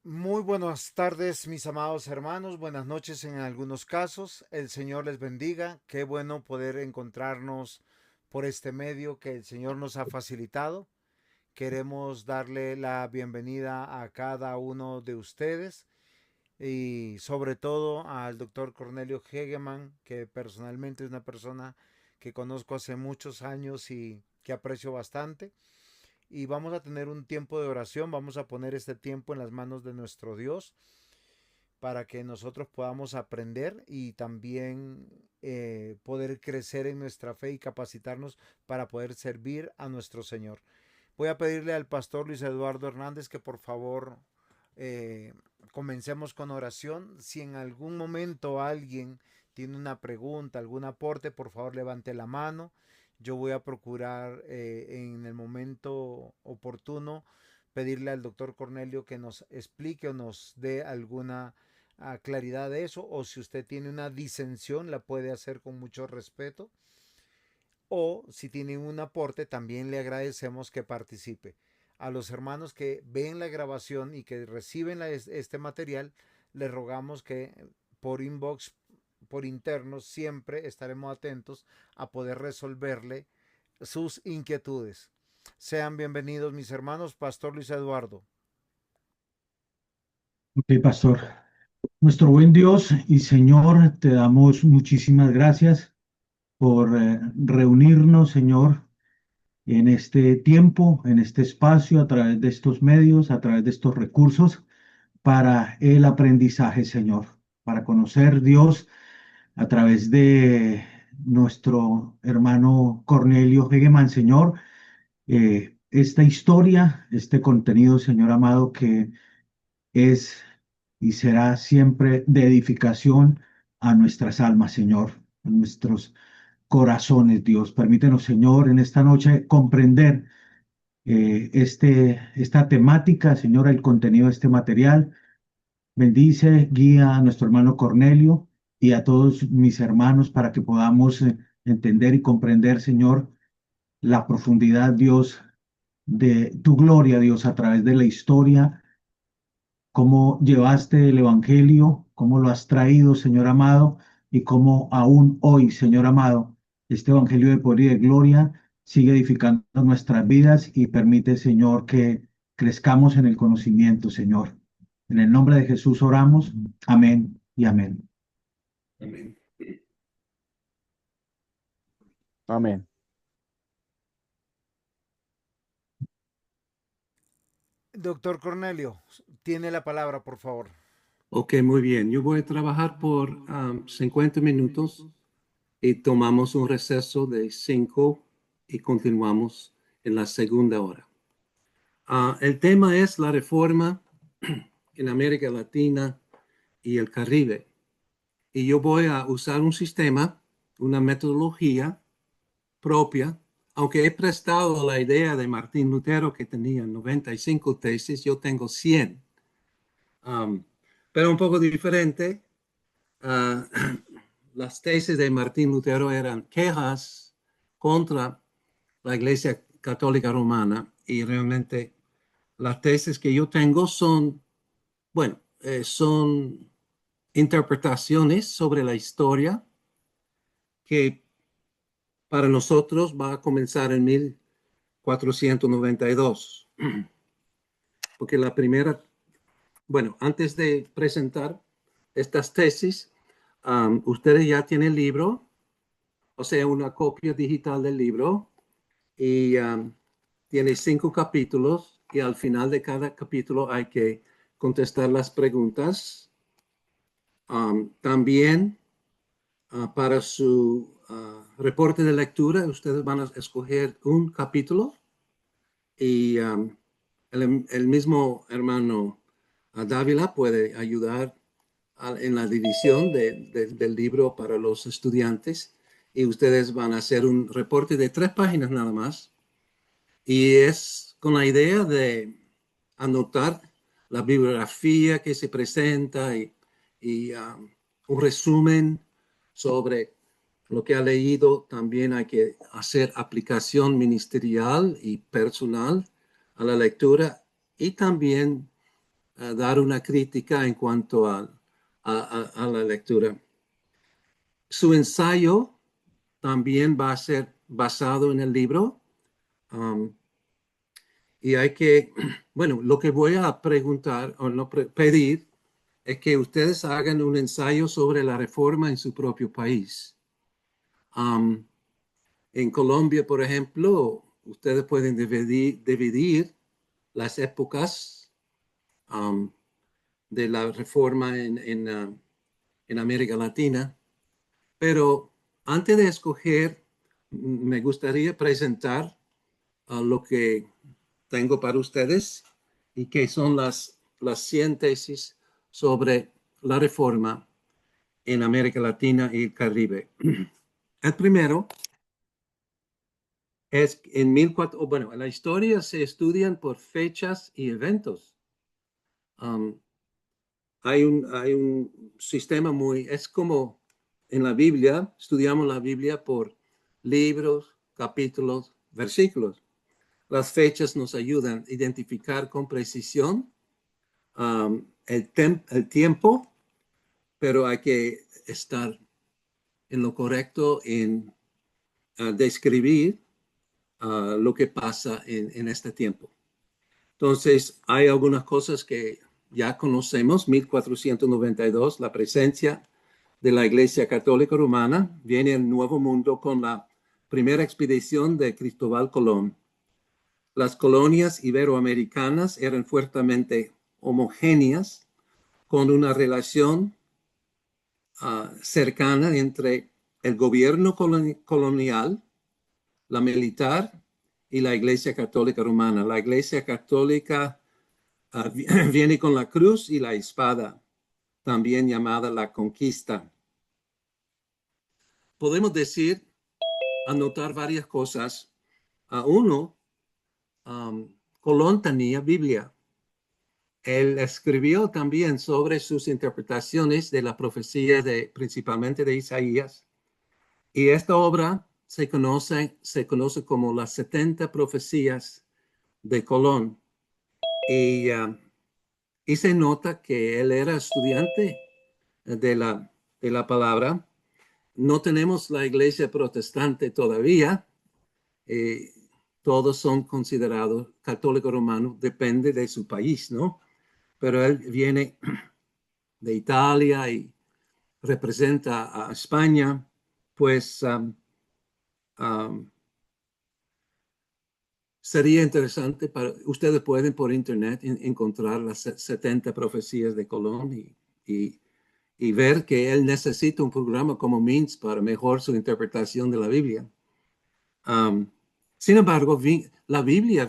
Muy buenas tardes, mis amados hermanos. Buenas noches en algunos casos. El Señor les bendiga. Qué bueno poder encontrarnos por este medio que el Señor nos ha facilitado. Queremos darle la bienvenida a cada uno de ustedes y sobre todo al doctor Cornelio Hegeman, que personalmente es una persona que conozco hace muchos años y que aprecio bastante. Y vamos a tener un tiempo de oración. Vamos a poner este tiempo en las manos de nuestro Dios para que nosotros podamos aprender y también poder crecer en nuestra fe y capacitarnos para poder servir a nuestro Señor. Voy a pedirle al pastor Luis Eduardo Hernández que por favor eh, comencemos con oración. Si en algún momento alguien tiene una pregunta, algún aporte, por favor levante la mano. Yo voy a procurar en el momento oportuno pedirle al doctor Cornelio que nos explique o nos dé alguna claridad de eso, o si usted tiene una disensión la puede hacer con mucho respeto, o si tienen un aporte también le agradecemos que participe. A los hermanos que ven la grabación y que reciben este material, les rogamos que por inbox, por internos, siempre estaremos atentos a poder resolverle sus inquietudes. Sean bienvenidos mis hermanos, Pastor Luis Eduardo. Ok, pastor. Nuestro buen Dios y Señor, te damos muchísimas gracias por reunirnos, Señor, en este tiempo, en este espacio, a través de estos medios, a través de estos recursos, para el aprendizaje, Señor, para conocer Dios a través de nuestro hermano Cornelio Hegeman, Señor, esta historia, este contenido, Señor amado, que es y será siempre de edificación a nuestras almas, Señor, a nuestros corazones, Dios. Permítenos, Señor, en esta noche comprender esta temática, Señor, el contenido de este material. Bendice, guía a nuestro hermano Cornelio y a todos mis hermanos para que podamos entender y comprender, Señor, la profundidad, Dios, de tu gloria, Dios, a través de la historia, cómo llevaste el Evangelio, cómo lo has traído, Señor amado, y cómo aún hoy, Señor amado, este Evangelio de poder y de gloria sigue edificando nuestras vidas y permite, Señor, que crezcamos en el conocimiento, Señor. En el nombre de Jesús oramos. Amén y amén. Amén. Amén. Doctor Cornelio, tiene la palabra, por favor. Ok, muy bien. Yo voy a trabajar por 50 minutos y tomamos un receso de 5 y continuamos en la segunda hora. El tema es la reforma en América Latina y el Caribe. Y yo voy a usar un sistema, una metodología propia, aunque he prestado la idea de Martín Lutero que tenía 95 tesis, yo tengo 100. Um, pero un poco diferente. Uh, las tesis de Martín Lutero eran quejas contra la Iglesia Católica Romana y realmente las tesis que yo tengo son, bueno, son interpretaciones sobre la historia que para nosotros va a comenzar en 1492, porque la primera, bueno, antes de presentar estas tesis, ustedes ya tienen el libro, o sea, una copia digital del libro, y tiene 5 capítulos, y al final de cada capítulo hay que contestar las preguntas. También para su reporte de lectura, ustedes van a escoger un capítulo y el mismo hermano Dávila puede ayudar en la división del libro para los estudiantes y ustedes van a hacer un reporte de 3 páginas nada más y es con la idea de anotar la bibliografía que se presenta y un resumen sobre lo que ha leído. También hay que hacer aplicación ministerial y personal a la lectura y también dar una crítica en cuanto a la lectura. Su ensayo también va a ser basado en el libro. Y hay que, bueno, lo que voy a preguntar o no pedir es que ustedes hagan un ensayo sobre la reforma en su propio país. En Colombia, por ejemplo, ustedes pueden dividir las épocas de la reforma en América Latina, pero antes de escoger, me gustaría presentar lo que tengo para ustedes y que son las 100 tesis sobre la reforma en América Latina y el Caribe. El primero es en 1400, bueno, la historia se estudian por fechas y eventos. Hay un sistema es como en la Biblia, estudiamos la Biblia por libros, capítulos, versículos. Las fechas nos ayudan a identificar con precisión el tiempo, pero hay que estar en lo correcto en describir lo que pasa en este tiempo. Entonces, hay algunas cosas que ya conocemos. 1492, la presencia de la Iglesia Católica Romana viene al Nuevo Mundo con la primera expedición de Cristóbal Colón. Las colonias iberoamericanas eran fuertemente homogéneas, con una relación cercana entre el gobierno colonial, la militar y la Iglesia Católica Romana. La Iglesia Católica viene con la cruz y la espada, también llamada la conquista. Podemos decir, anotar varias cosas. Uno, Colón tenía Biblia. Él escribió también sobre sus interpretaciones de la profecía principalmente de Isaías. Y esta obra se conoce como las 70 profecías de Colón. Y se nota que él era estudiante de la palabra. No tenemos la iglesia protestante todavía. Todos son considerados católicos romanos, depende de su país, ¿no? Pero él viene de Italia y representa a España, pues sería interesante ustedes pueden por internet encontrar las 70 profecías de Colón y ver que él necesita un programa como MINS para mejorar su interpretación de la Biblia. Sin embargo, la Biblia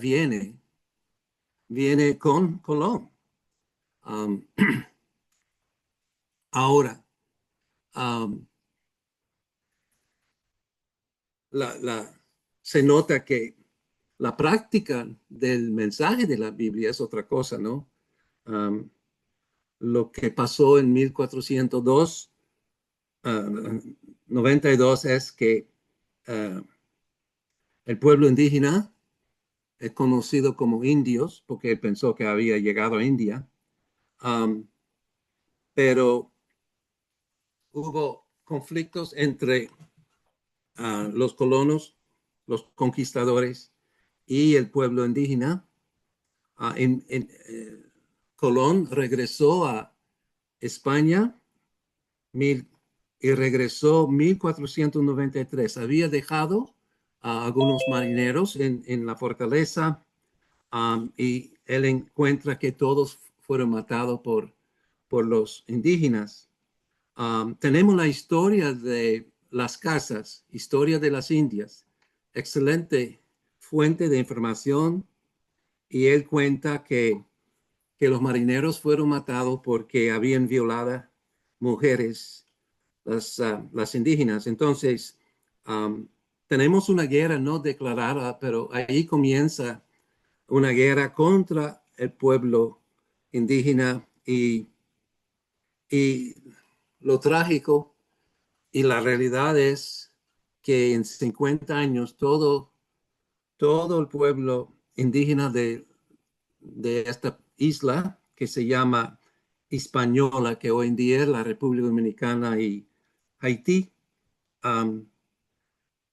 viene con Colón. Ahora, se nota que la práctica del mensaje de la Biblia es otra cosa, ¿no? Lo que pasó en 1492 es que el pueblo indígena es conocido como indios porque él pensó que había llegado a India, pero hubo conflictos entre los colonos, los conquistadores y el pueblo indígena. Colón regresó a España y regresó 1493. Había dejado a algunos marineros en la fortaleza y él encuentra que todos fueron matados por los indígenas. Tenemos la historia de las casas, historia de las Indias, excelente fuente de información, y él cuenta que los marineros fueron matados porque habían violado mujeres, las indígenas. Entonces, tenemos una guerra no declarada, pero ahí comienza una guerra contra el pueblo indígena y lo trágico y la realidad es que en 50 años todo el pueblo indígena de esta isla, que se llama Hispaniola, que hoy en día es la República Dominicana y Haití. Um,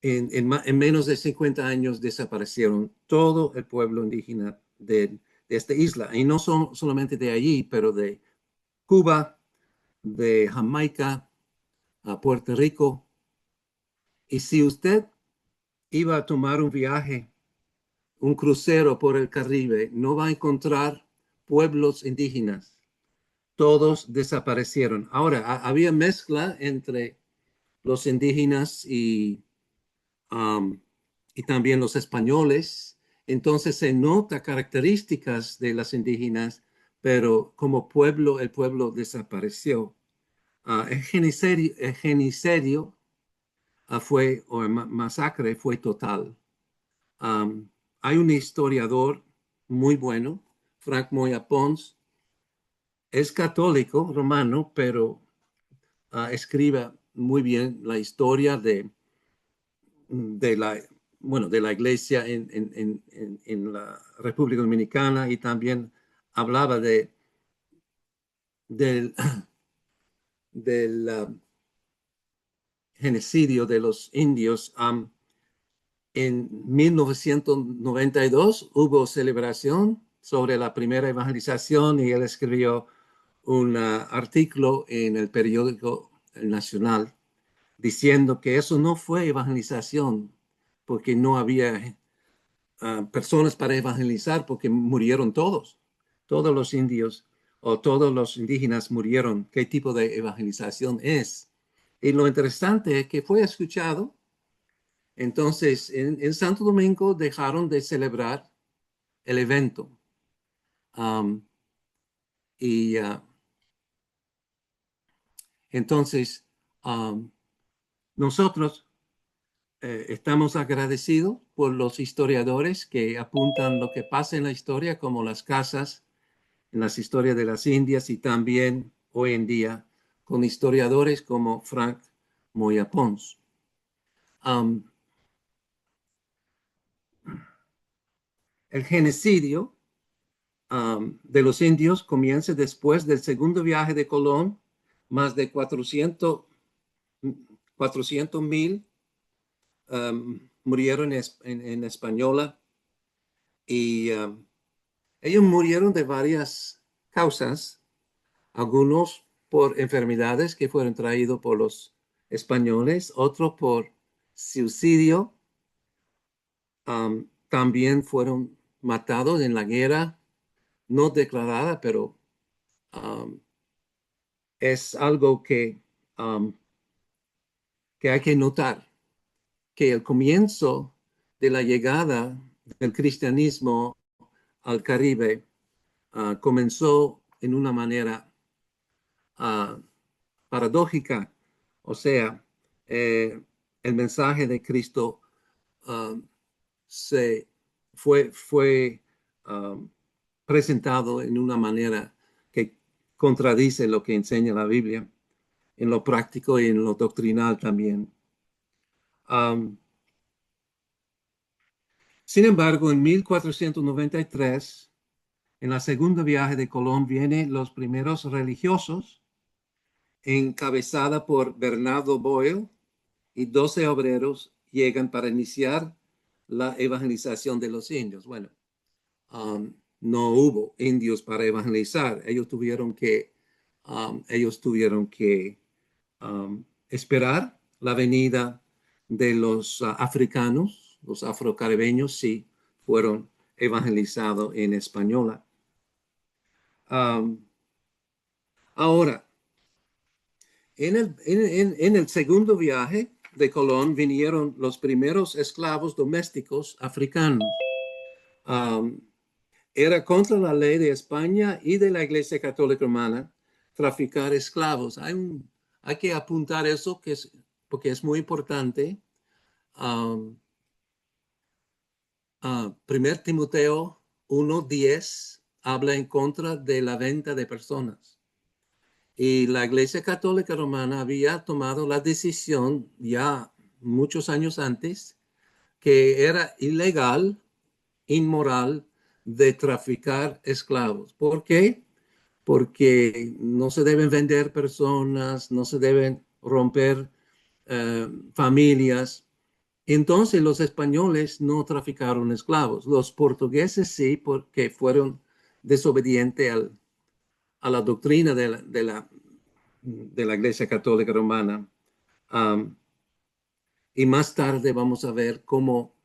en menos de 50 años desaparecieron todo el pueblo indígena de esta isla. Y no son solamente de allí, pero de Cuba, de Jamaica, a Puerto Rico. Y si usted iba a tomar un viaje, un crucero por el Caribe, no va a encontrar pueblos indígenas. Todos desaparecieron. Ahora, había mezcla entre los indígenas um, y también los españoles. Entonces se nota características de las indígenas, pero como pueblo, el pueblo desapareció. El genocidio fue, o el masacre fue total. Um, Hay un historiador muy bueno, Frank Moya Pons, es católico romano, pero escribe muy bien la historia de la, bueno, de la iglesia en la República Dominicana, y también hablaba del, del genocidio de los indios. En 1992 hubo celebración sobre la primera evangelización y él escribió un artículo en el periódico Nacional diciendo que eso no fue evangelización porque no había personas para evangelizar, porque murieron todos los indios o todos los indígenas murieron. ¿Qué tipo de evangelización es? Y lo interesante es que fue escuchado. Entonces, en Santo Domingo dejaron de celebrar el evento. Um, y entonces, nosotros estamos agradecidos por los historiadores que apuntan lo que pasa en la historia, como las casas, en las historias de las Indias, y también hoy en día con historiadores como Frank Moya Pons. El genocidio de los indios comienza después del segundo viaje de Colón. Más de 400,000 murieron en Española, y ellos murieron de varias causas, algunos por enfermedades que fueron traídos por los españoles, otros por suicidio. También fueron matados en la guerra no declarada, pero es algo que hay que notar, que el comienzo de la llegada del cristianismo al Caribe comenzó en una manera paradójica. O sea, el mensaje de Cristo se fue presentado en una manera que contradice lo que enseña la Biblia, en lo práctico y en lo doctrinal también. Sin embargo, en 1493, en la segunda viaje de Colón, vienen los primeros religiosos, encabezada por Bernardo Boyle, y 12 obreros llegan para iniciar la evangelización de los indios. Bueno, no hubo indios para evangelizar. Ellos tuvieron que esperar la venida de los africanos. Los afrocaribeños sí fueron evangelizados en española. Ahora, en el segundo viaje de Colón vinieron los primeros esclavos domésticos africanos. Era contra la ley de España y de la Iglesia Católica Romana traficar esclavos. Hay que apuntar eso, porque es muy importante. 1 Timoteo 1:10 habla en contra de la venta de personas. Y la Iglesia Católica Romana había tomado la decisión ya muchos años antes que era ilegal, inmoral, de traficar esclavos. ¿Por qué? porque no se deben vender personas, no se deben romper familias. Entonces los españoles no traficaron esclavos. Los portugueses sí, porque fueron desobedientes a la doctrina de la Iglesia Católica Romana. Um, y más tarde vamos a ver cómo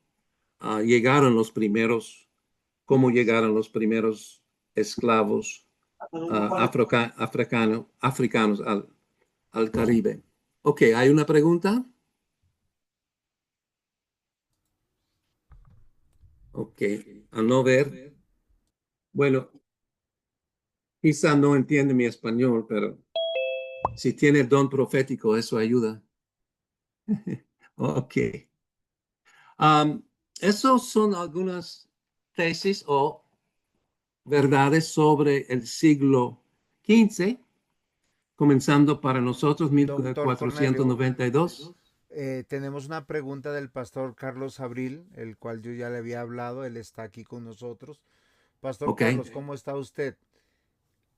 cómo llegaron los primeros esclavos africanos al Caribe. Ok, ¿hay una pregunta? Ok, a no ver. Bueno, quizá no entiende mi español, pero si tiene el don profético, eso ayuda. Ok. Um, Esos son algunas tesis o verdades sobre el siglo XV, comenzando para nosotros Doctor Cornelio, 1492. tenemos una pregunta del pastor Carlos Abril, el cual yo ya le había hablado, él está aquí con nosotros. Pastor Ok. Carlos, ¿cómo está usted?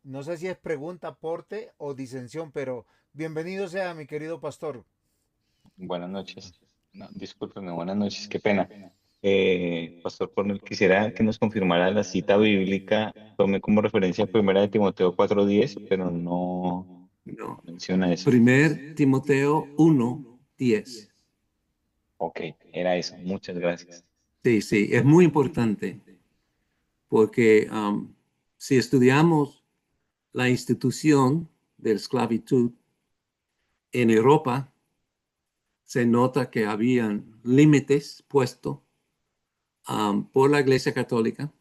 No sé si es pregunta, aporte o disensión, pero bienvenido sea mi querido pastor. Buenas noches. No, discúlpeme, buenas noches, qué pena. Pastor Cornel, quisiera que nos confirmara la cita bíblica. Tomé como referencia Primera de Timoteo 4:10, pero no No. menciona eso. Primer Timoteo 1:10. Ok, era eso. Muchas gracias. Sí, sí, es muy importante porque si estudiamos la institución de la esclavitud en Europa, se nota que habían límites puestos por la Iglesia Católica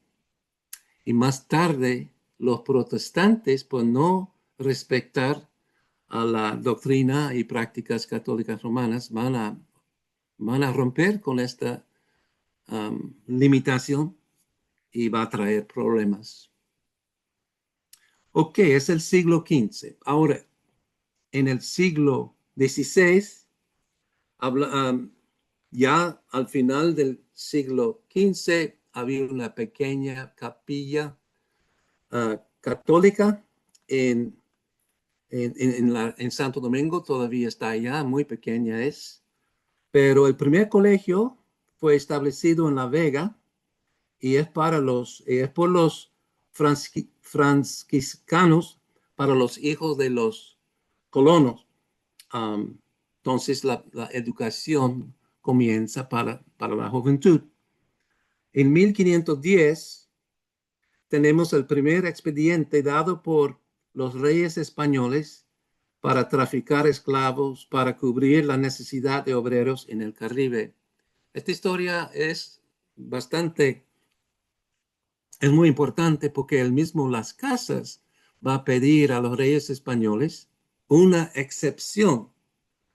y más tarde los protestantes, por no respetar a la doctrina y prácticas católicas romanas, van a romper con esta limitación y va a traer problemas. Ok, es el siglo XV. Ahora, en el siglo XVI, ya al final del siglo XV, había una pequeña capilla católica en, en Santo Domingo, todavía está allá, muy pequeña es, pero el primer colegio fue establecido en La Vega y es por los franciscanos, para los hijos de los colonos. Um, entonces la educación comienza para la juventud. En 1510 tenemos el primer expediente dado por los reyes españoles para traficar esclavos, para cubrir la necesidad de obreros en el Caribe. Esta historia es muy importante porque él mismo Las Casas va a pedir a los reyes españoles una excepción.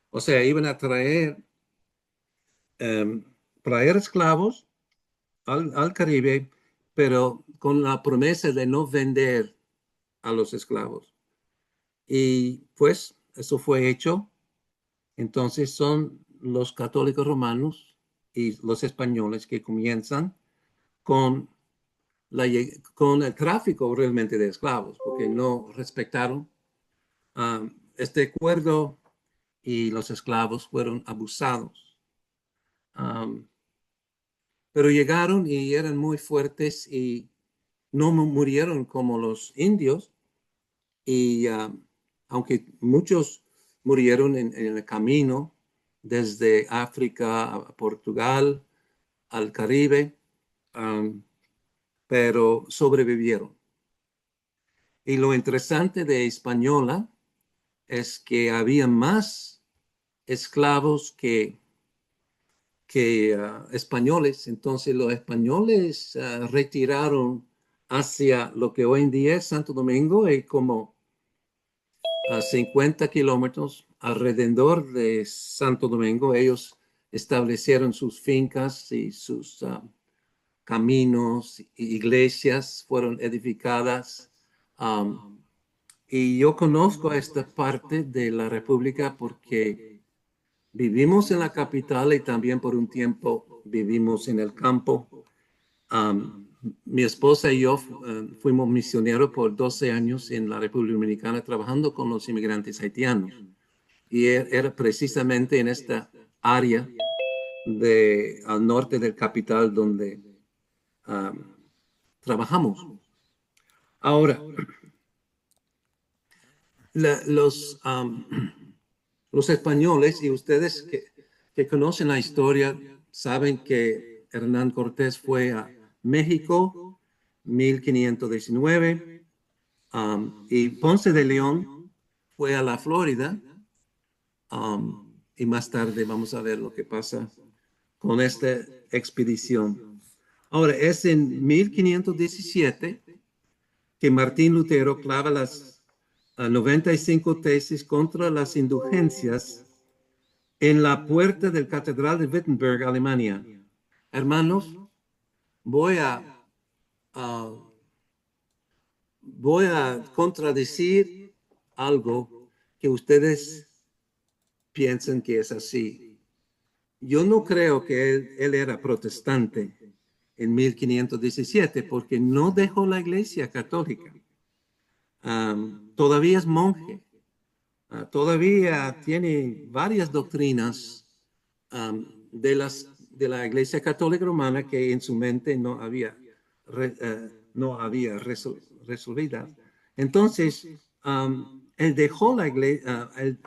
O sea, iban a traer esclavos al Caribe, pero con la promesa de no vender a los esclavos. Y pues eso fue hecho. Entonces son los católicos romanos y los españoles que comienzan con, con el tráfico realmente de esclavos, porque no respetaron este acuerdo y los esclavos fueron abusados. Um, pero llegaron y eran muy fuertes y no murieron como los indios, y aunque muchos murieron en el camino desde África a Portugal, al Caribe, um, pero sobrevivieron. Y lo interesante de Española es que había más esclavos que españoles. Entonces los españoles retiraron hacia lo que hoy en día es Santo Domingo y como a 50 kilómetros alrededor de Santo Domingo. Ellos establecieron sus fincas y sus caminos, iglesias fueron edificadas. Um, y yo conozco esta parte de la República porque vivimos en la capital y también por un tiempo vivimos en el campo. mi esposa y yo fuimos misioneros por 12 años en la República Dominicana trabajando con los inmigrantes haitianos. Y era precisamente en esta área al norte del capital donde trabajamos. Ahora, los españoles y ustedes que conocen la historia saben que Hernán Cortés fue a México 1519 y Ponce de León fue a la Florida y más tarde vamos a ver lo que pasa con esta expedición. Ahora, es en 1517 que Martín Lutero clava las 95 tesis contra las indulgencias en la puerta del Catedral de Wittenberg, Alemania. Hermanos, voy a contradecir algo que ustedes piensan que es así. Yo no creo que él era protestante en 1517 porque no dejó la Iglesia Católica. Todavía es monje. Todavía tiene varias doctrinas de la Iglesia Católica Romana que en su mente no había resolvidas. Entonces, él dejó la Iglesia, él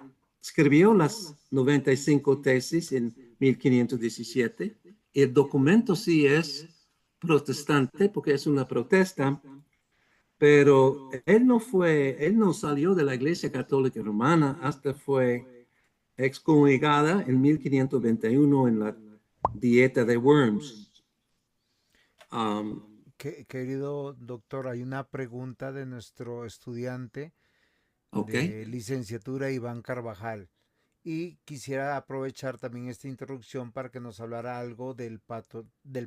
escribió las 95 tesis en 1517. El documento sí es protestante porque es una protesta, pero él no salió de la Iglesia Católica Romana hasta fue excomulgada en 1521 en la Dieta de Worms. Querido doctor, hay una pregunta de nuestro estudiante Okay. de licenciatura, Iván Carvajal. Y quisiera aprovechar también esta introducción para que nos hablara algo del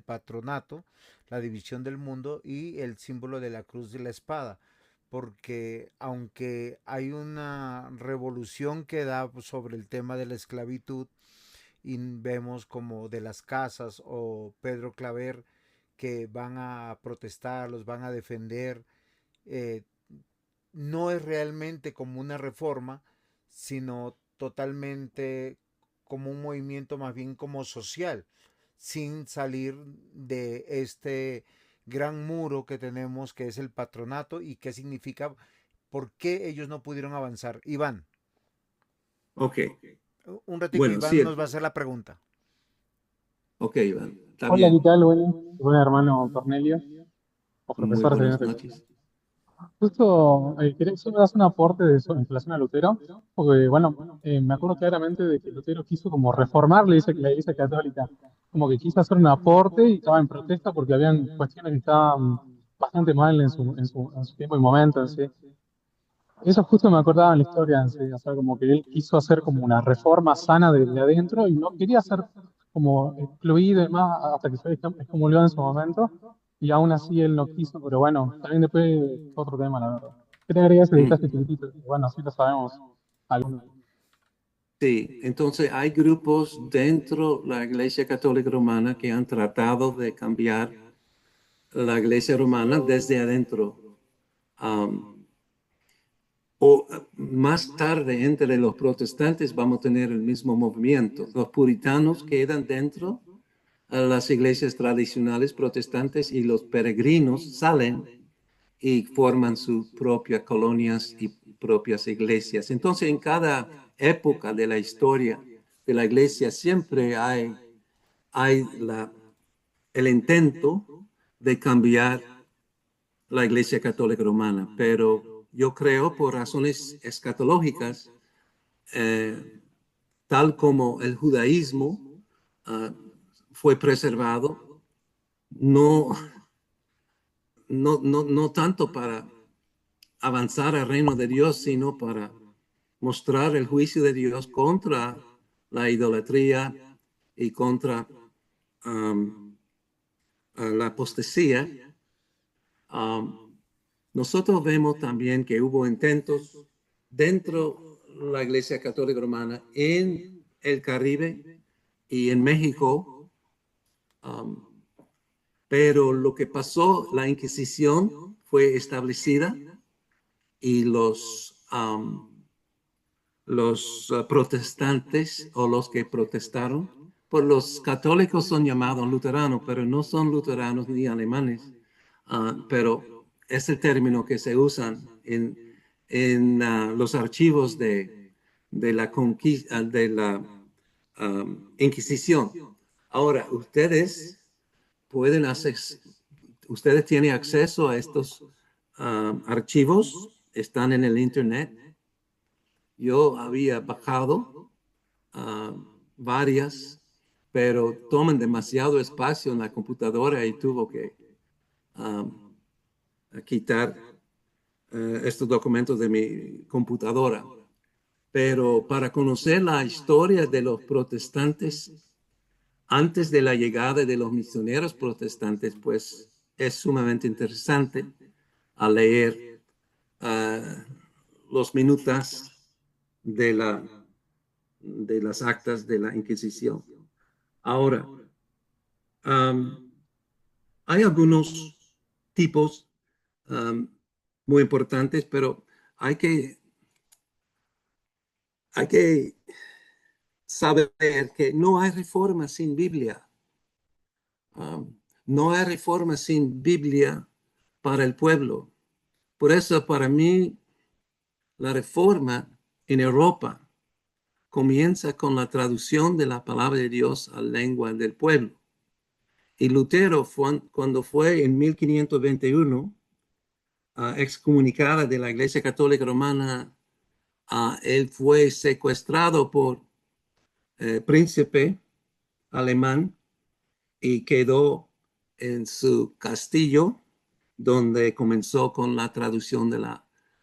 patronato, la división del mundo y el símbolo de la cruz y la espada. Porque aunque hay una revolución que da sobre el tema de la esclavitud, y vemos como de las casas o Pedro Claver que van a protestar, los van a defender, eh, no es realmente como una reforma, sino totalmente como un movimiento más bien como social, sin salir de este gran muro que tenemos que es el patronato y qué significa, por qué ellos no pudieron avanzar. Iván, Ok. un ratico, Bueno, Iván sí. nos va a hacer la pregunta. Ok, Iván. Está Hola, ¿qué bien. tal? Buen hermano Cornelio, o Muy profesor, buenas señor. noches. Justo quería solo hacer un aporte en relación a Lutero, porque bueno, me acuerdo claramente de que Lutero quiso como reformar la Iglesia Católica, como que quiso hacer un aporte y estaba en protesta porque habían cuestiones que estaban bastante mal en su tiempo y momento en sí. Eso justo me acordaba en la historia en sí, o sea, como que él quiso hacer como una reforma sana de adentro y no quería ser como excluido y demás hasta que fue excomulgado en su momento, y aún así él no quiso, pero bueno, también después es otro tema, la verdad. Quería agregar ese detalle chiquitito, y bueno, sí lo sabemos algunos. Sí, entonces hay grupos dentro de la Iglesia Católica Romana que han tratado de cambiar la Iglesia Romana desde adentro. O más tarde, entre los protestantes, vamos a tener el mismo movimiento. Los puritanos quedan dentro de las iglesias tradicionales protestantes y los peregrinos salen y forman sus propias colonias y propias iglesias. Entonces, en cada época de la historia de la iglesia siempre hay el intento de cambiar la Iglesia Católica Romana, pero yo creo por razones escatológicas, tal como el judaísmo fue preservado, no, no tanto para avanzar al reino de Dios, sino para mostrar el juicio de Dios contra la idolatría y contra la apostasía. Nosotros vemos también que hubo intentos dentro de la Iglesia Católica Romana en el Caribe y en México, Pero lo que pasó, la Inquisición fue establecida y los protestantes o los que protestaron, pues los católicos son llamados luteranos, pero no son luteranos ni alemanes. Pero es el término que se usa en los archivos de la conquista, de la Inquisición. Ahora, ustedes tienen acceso a estos archivos, están en el Internet. Yo había bajado varias, pero toman demasiado espacio en la computadora y tuvo que quitar estos documentos de mi computadora. Pero para conocer la historia de los protestantes antes de la llegada de los misioneros protestantes, pues es sumamente interesante a leer los minutas de las actas de la Inquisición. Ahora, hay algunos tipos muy importantes, pero hay que saber que no hay reforma sin Biblia. No hay reforma sin Biblia para el pueblo. Por eso, para mí, la reforma en Europa comienza con la traducción de la palabra de Dios a la lengua del pueblo. Y Lutero, cuando fue en 1521 excomunicada de la Iglesia Católica Romana, él fue secuestrado por príncipe alemán y quedó en su castillo, donde comenzó con la traducción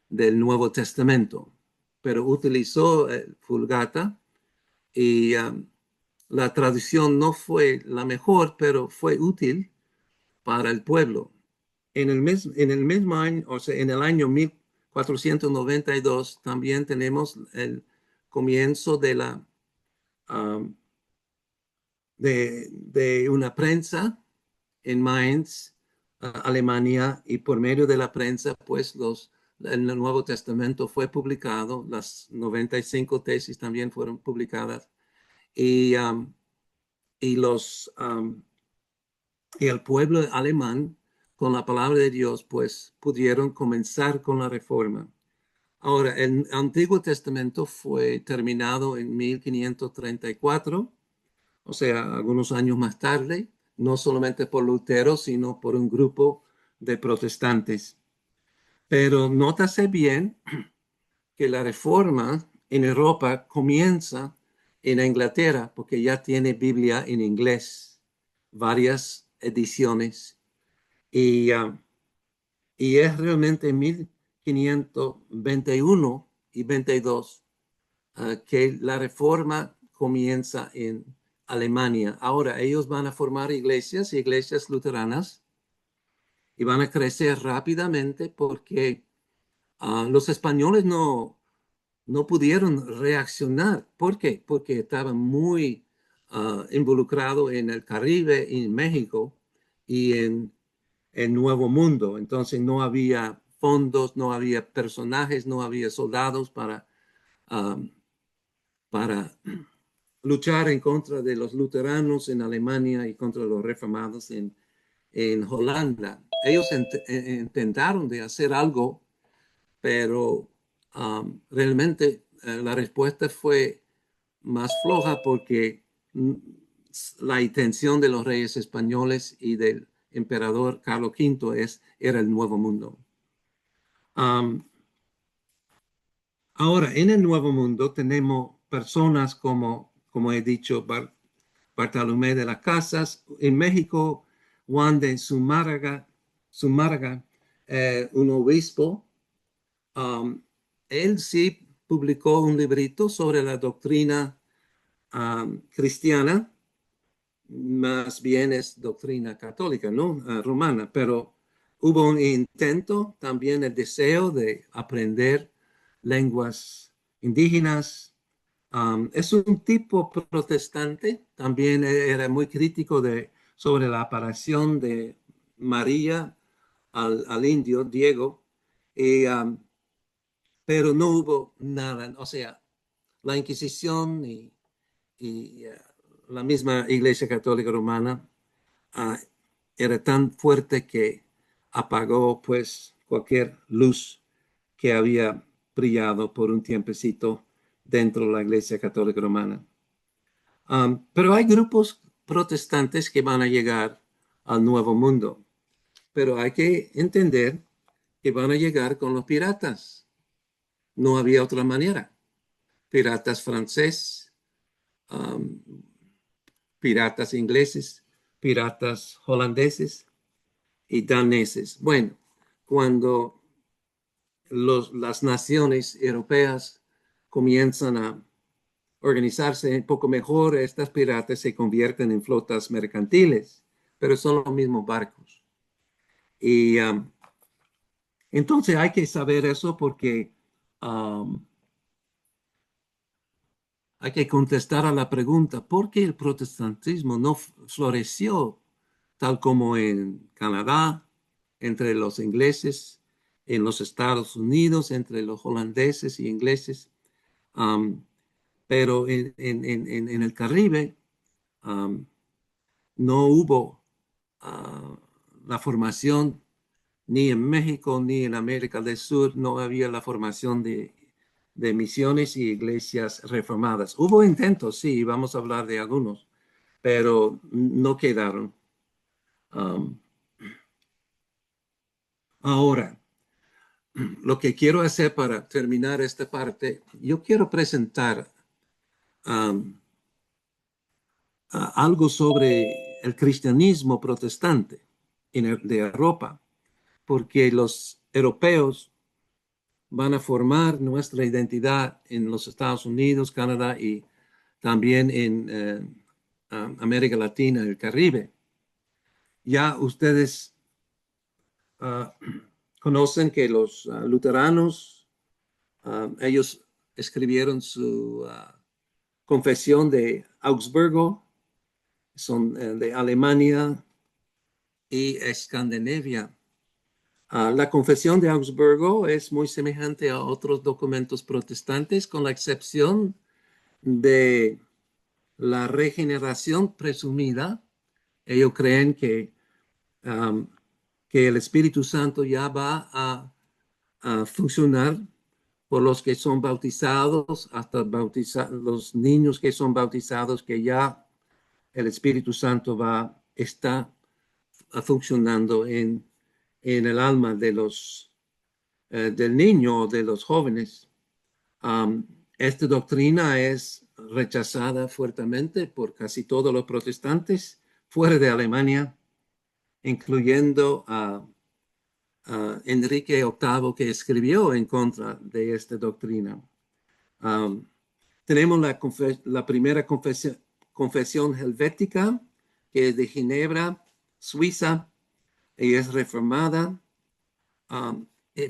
del Nuevo Testamento. Pero utilizó el Vulgata y la traducción no fue la mejor, pero fue útil para el pueblo. En el mismo año, o sea, en el año 1492, también tenemos el comienzo de una prensa en Mainz, Alemania, y por medio de la prensa, pues el Nuevo Testamento fue publicado, las 95 tesis también fueron publicadas, y el pueblo alemán, con la palabra de Dios, pues pudieron comenzar con la reforma. Ahora, el Antiguo Testamento fue terminado en 1534, o sea, algunos años más tarde, no solamente por Lutero, sino por un grupo de protestantes. Pero nótase bien que la reforma en Europa comienza en Inglaterra, porque ya tiene Biblia en inglés, varias ediciones, y es realmente en 1521 y 22 que la reforma comienza en Alemania. Ahora, ellos van a formar iglesias luteranas, y van a crecer rápidamente porque los españoles no pudieron reaccionar. ¿Por qué? Porque estaban muy involucrados en el Caribe, en México y en el Nuevo Mundo. Entonces no había fondos, no había personajes, no había soldados para luchar en contra de los luteranos en Alemania y contra los reformados en Holanda. Ellos intentaron de hacer algo, pero realmente la respuesta fue más floja porque la intención de los reyes españoles y del emperador Carlos V era el Nuevo Mundo. Ahora, en el Nuevo Mundo tenemos personas como he dicho, Bartolomé de las Casas. En México, Juan de Zumárraga, un obispo. Él sí publicó un librito sobre la doctrina cristiana, más bien es doctrina católica, ¿no? Romana, pero hubo un intento, también el deseo de aprender lenguas indígenas. Es un tipo protestante, también era muy crítico sobre la aparición de María al indio Diego, y, pero no hubo nada, o sea, la Inquisición y la misma Iglesia Católica Romana uh, era tan fuerte que apagó pues cualquier luz que había brillado por un tiempecito dentro de la Iglesia Católica Romana. Pero hay grupos protestantes que van a llegar al Nuevo Mundo, pero hay que entender que van a llegar con los piratas. No había otra manera. Piratas franceses, um, piratas ingleses, piratas holandeses y daneses. Bueno, cuando las naciones europeas comienzan a organizarse un poco mejor, estas piratas se convierten en flotas mercantiles, pero son los mismos barcos. Y entonces hay que saber eso porque hay que contestar a la pregunta, ¿por qué el protestantismo no floreció tal como en Canadá, entre los ingleses, en los Estados Unidos, entre los holandeses y ingleses? Pero en el Caribe no hubo la formación, ni en México ni en América del Sur, no había la formación de misiones y iglesias reformadas. Hubo intentos, sí, vamos a hablar de algunos, pero no quedaron. Ahora, lo que quiero hacer para terminar esta parte, yo quiero presentar algo sobre el cristianismo protestante de Europa, porque los europeos van a formar nuestra identidad en los Estados Unidos, Canadá y también en América Latina y el Caribe. Ya ustedes conocen que los luteranos, ellos escribieron su confesión de Augsburgo, son de Alemania y Escandinavia. La confesión de Augsburgo es muy semejante a otros documentos protestantes, con la excepción de la regeneración presumida. Ellos creen que el Espíritu Santo ya va a funcionar por los que son bautizados, hasta los niños que son bautizados, que ya el Espíritu Santo está funcionando en el alma del niño o de los jóvenes. Esta doctrina es rechazada fuertemente por casi todos los protestantes fuera de Alemania, incluyendo a Enrique VIII, que escribió en contra de esta doctrina. Tenemos la primera confesión helvética, que es de Ginebra, Suiza, y es reformada.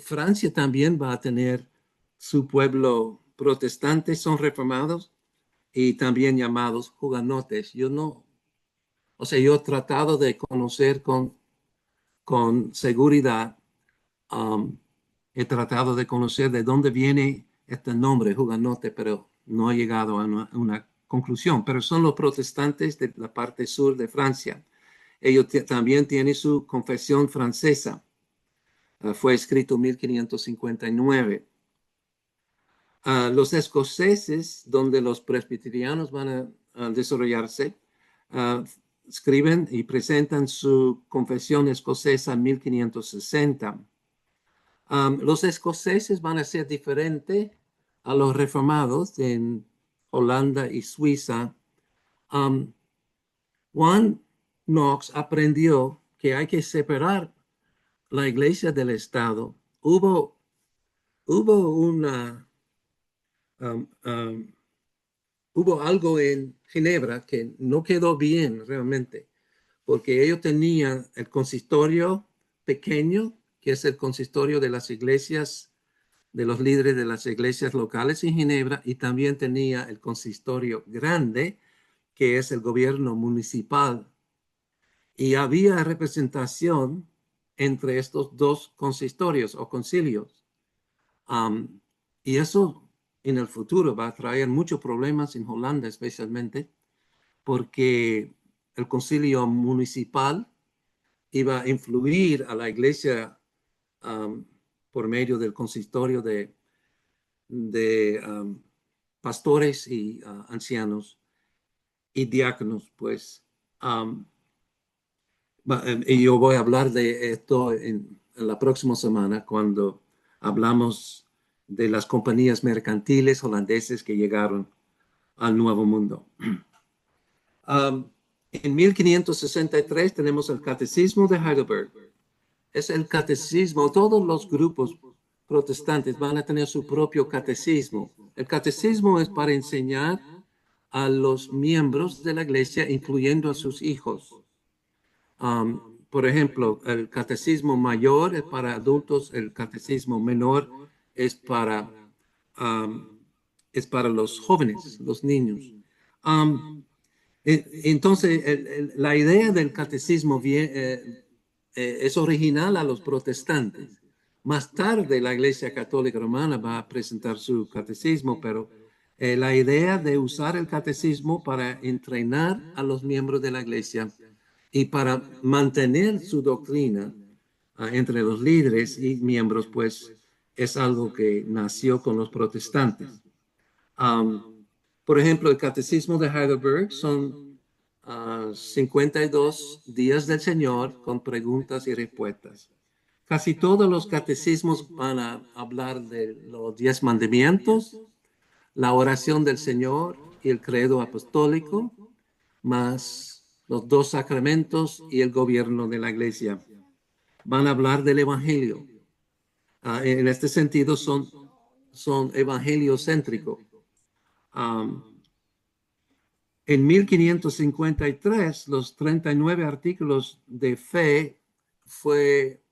Francia también va a tener su pueblo protestante, son reformados y también llamados hugonotes. Yo he tratado de conocer con seguridad, he tratado de conocer de dónde viene este nombre, hugonote, pero no he llegado a una conclusión. Pero son los protestantes de la parte sur de Francia. Ellos también tienen su confesión francesa. Fue escrito en 1559. Los escoceses, donde los presbiterianos van a desarrollarse, escriben y presentan su confesión escocesa en 1560. Los escoceses van a ser diferentes a los reformados en Holanda y Suiza. Juan Knox aprendió que hay que separar la iglesia del Estado. Hubo hubo algo en Ginebra que no quedó bien realmente, porque ellos tenían el consistorio pequeño, que es el consistorio de las iglesias, de los líderes de las iglesias locales en Ginebra, y también tenía el consistorio grande, que es el gobierno municipal. y había representación entre estos dos consistorios o concilios. Y eso en el futuro va a traer muchos problemas en Holanda, especialmente porque el concilio municipal iba a influir a la iglesia por medio del consistorio de pastores y ancianos y diáconos, pues. Y yo voy a hablar de esto en la próxima semana cuando hablamos de las compañías mercantiles holandeses que llegaron al Nuevo Mundo. En 1563 tenemos el Catecismo de Heidelberg. Es el catecismo, todos los grupos protestantes van a tener su propio catecismo. El catecismo es para enseñar a los miembros de la iglesia, incluyendo a sus hijos. Por ejemplo, el catecismo mayor es para adultos, el catecismo menor es para los jóvenes, los niños. Entonces, la idea del catecismo es original a los protestantes. Más tarde, la Iglesia Católica Romana va a presentar su catecismo, pero la idea de usar el catecismo para entrenar a los miembros de la Iglesia y para mantener su doctrina entre los líderes y miembros, pues es algo que nació con los protestantes. Por ejemplo, el Catecismo de Heidelberg son 52 días del Señor con preguntas y respuestas. Casi todos los catecismos van a hablar de los 10 mandamientos, la oración del Señor y el credo apostólico, más los 2 sacramentos y el gobierno de la iglesia. Van a hablar del Evangelio. En este sentido son evangeliocéntricos. En 1553, los 39 artículos de fe fue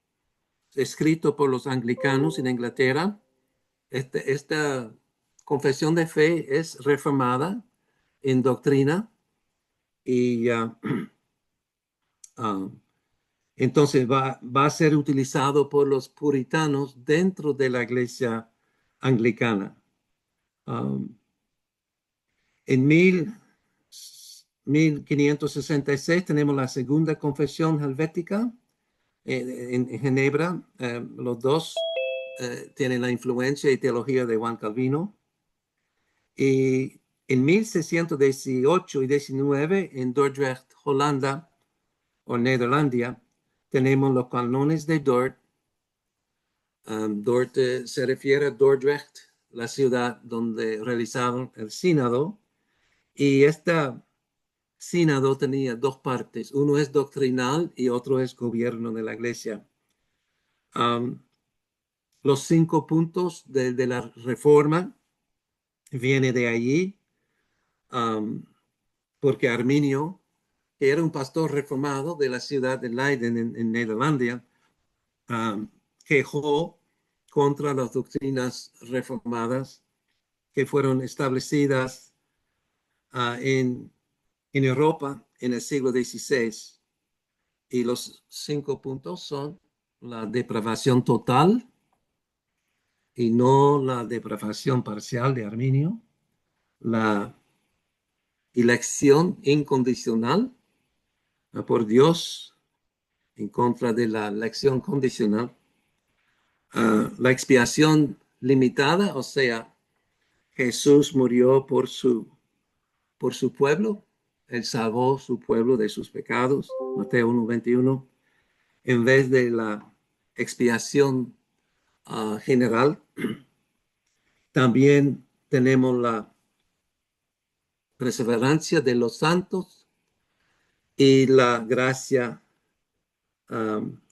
escrito por los anglicanos en Inglaterra. Esta confesión de fe es reformada en doctrina y entonces va a ser utilizado por los puritanos dentro de la iglesia anglicana. En 1566 tenemos la segunda confesión helvética en Ginebra. Los dos tienen la influencia y teología de Juan Calvino. Y en 1618 y 19 en Dordrecht, Holanda o Nederlandia, tenemos los cánones de Dort. Dort se refiere a Dordrecht, la ciudad donde realizaron el sínodo. Y esta sínodo tenía 2 partes. Uno es doctrinal y otro es gobierno de la iglesia. Los 5 puntos de la reforma viene de allí, porque Arminio, que era un pastor reformado de la ciudad de Leiden en Nederlandia, quejó contra las doctrinas reformadas que fueron establecidas en Europa en el siglo XVI. Y los 5 puntos son la depravación total y no la depravación parcial de Arminio, la elección incondicional por Dios en contra de la elección condicional, la expiación limitada, o sea, Jesús murió por su pueblo, Él salvó su pueblo de sus pecados, Mateo 1:21, en vez de la expiación general. También tenemos la perseverancia de los santos y la gracia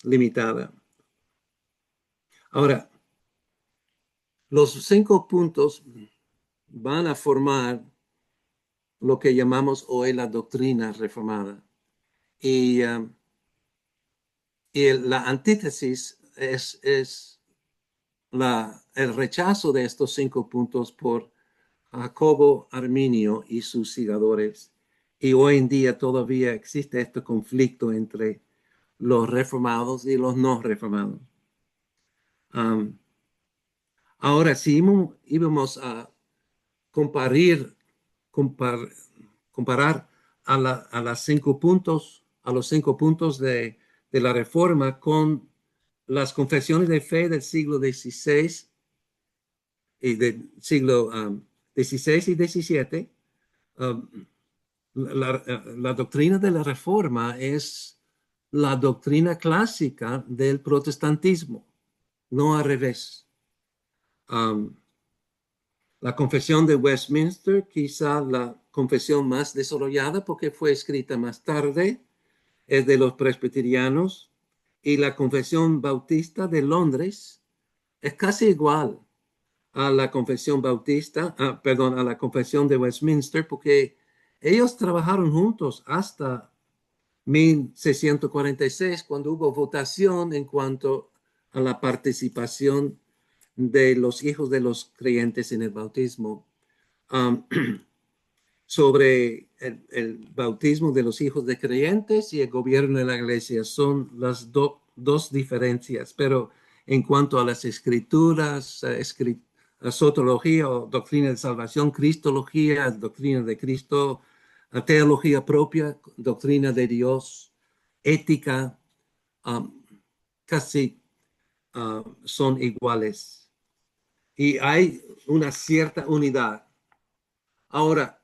limitada. Ahora, los 5 puntos van a formar lo que llamamos hoy la doctrina reformada. Y la antítesis es el rechazo de estos 5 puntos por Jacobo Arminio y sus seguidores. Y hoy en día todavía existe este conflicto entre los reformados y los no reformados. Um, Ahora, si íbamos a comparar, compar- comparar a las 5 puntos, a los 5 puntos de la Reforma con las confesiones de fe del siglo XVI y del siglo XVI y XVII, um, la doctrina de la Reforma es la doctrina clásica del protestantismo, no al revés. Um, La Confesión de Westminster, quizá la confesión más desarrollada porque fue escrita más tarde, es de los presbiterianos, y la Confesión Bautista de Londres es casi igual a la Confesión Bautista, perdón, a la Confesión de Westminster, porque ellos trabajaron juntos hasta 1646, cuando hubo votación en cuanto a la participación de los hijos de los creyentes en el bautismo. um, Sobre el bautismo de los hijos de creyentes y el gobierno de la iglesia. Son las dos diferencias, pero en cuanto a las escrituras, a soteriología o doctrina de salvación, cristología, doctrina de Cristo, a teología propia, doctrina de Dios, ética, um, casi son iguales. Y hay una cierta unidad. Ahora,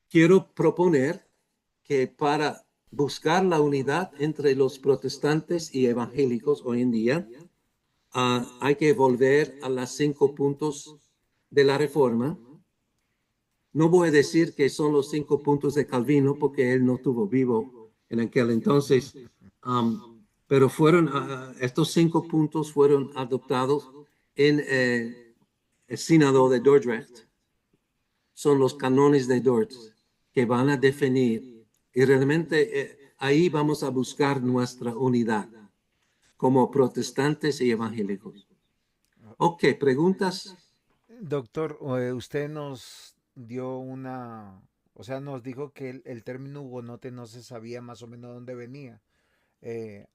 quiero proponer que para buscar la unidad entre los protestantes y evangélicos hoy en día, hay que volver a las 5 puntos de la Reforma. No voy a decir que son los 5 puntos de Calvino porque él no estuvo vivo en aquel entonces, pero estos 5 puntos fueron adoptados en el Sínodo de Dordrecht. Son los canones de Dort que van a definir y realmente ahí vamos a buscar nuestra unidad como protestantes y evangélicos. Ok, preguntas. Doctor, usted nos dio o sea, nos dijo que el término hugonote no se sabía más o menos dónde venía. En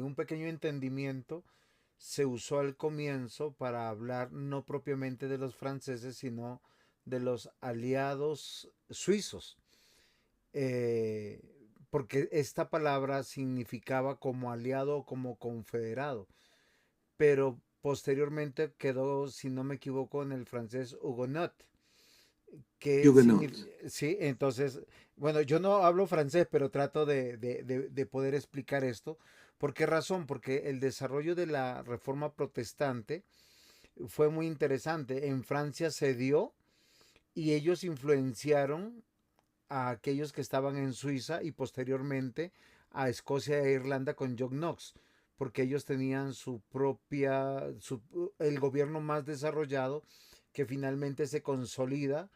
un pequeño entendimiento se usó al comienzo para hablar no propiamente de los franceses, sino de los aliados suizos. Eh, Porque esta palabra significaba como aliado o como confederado, pero posteriormente quedó, si no me equivoco, en el francés Huguenot, que Huguenot. significa, sí, entonces, bueno, yo no hablo francés, pero trato de poder explicar esto. ¿Por qué razón? Porque el desarrollo de la reforma protestante fue muy interesante. En Francia se dio y ellos influenciaron a aquellos que estaban en Suiza y posteriormente a Escocia e Irlanda con John Knox, porque ellos tenían el gobierno más desarrollado que finalmente se consolida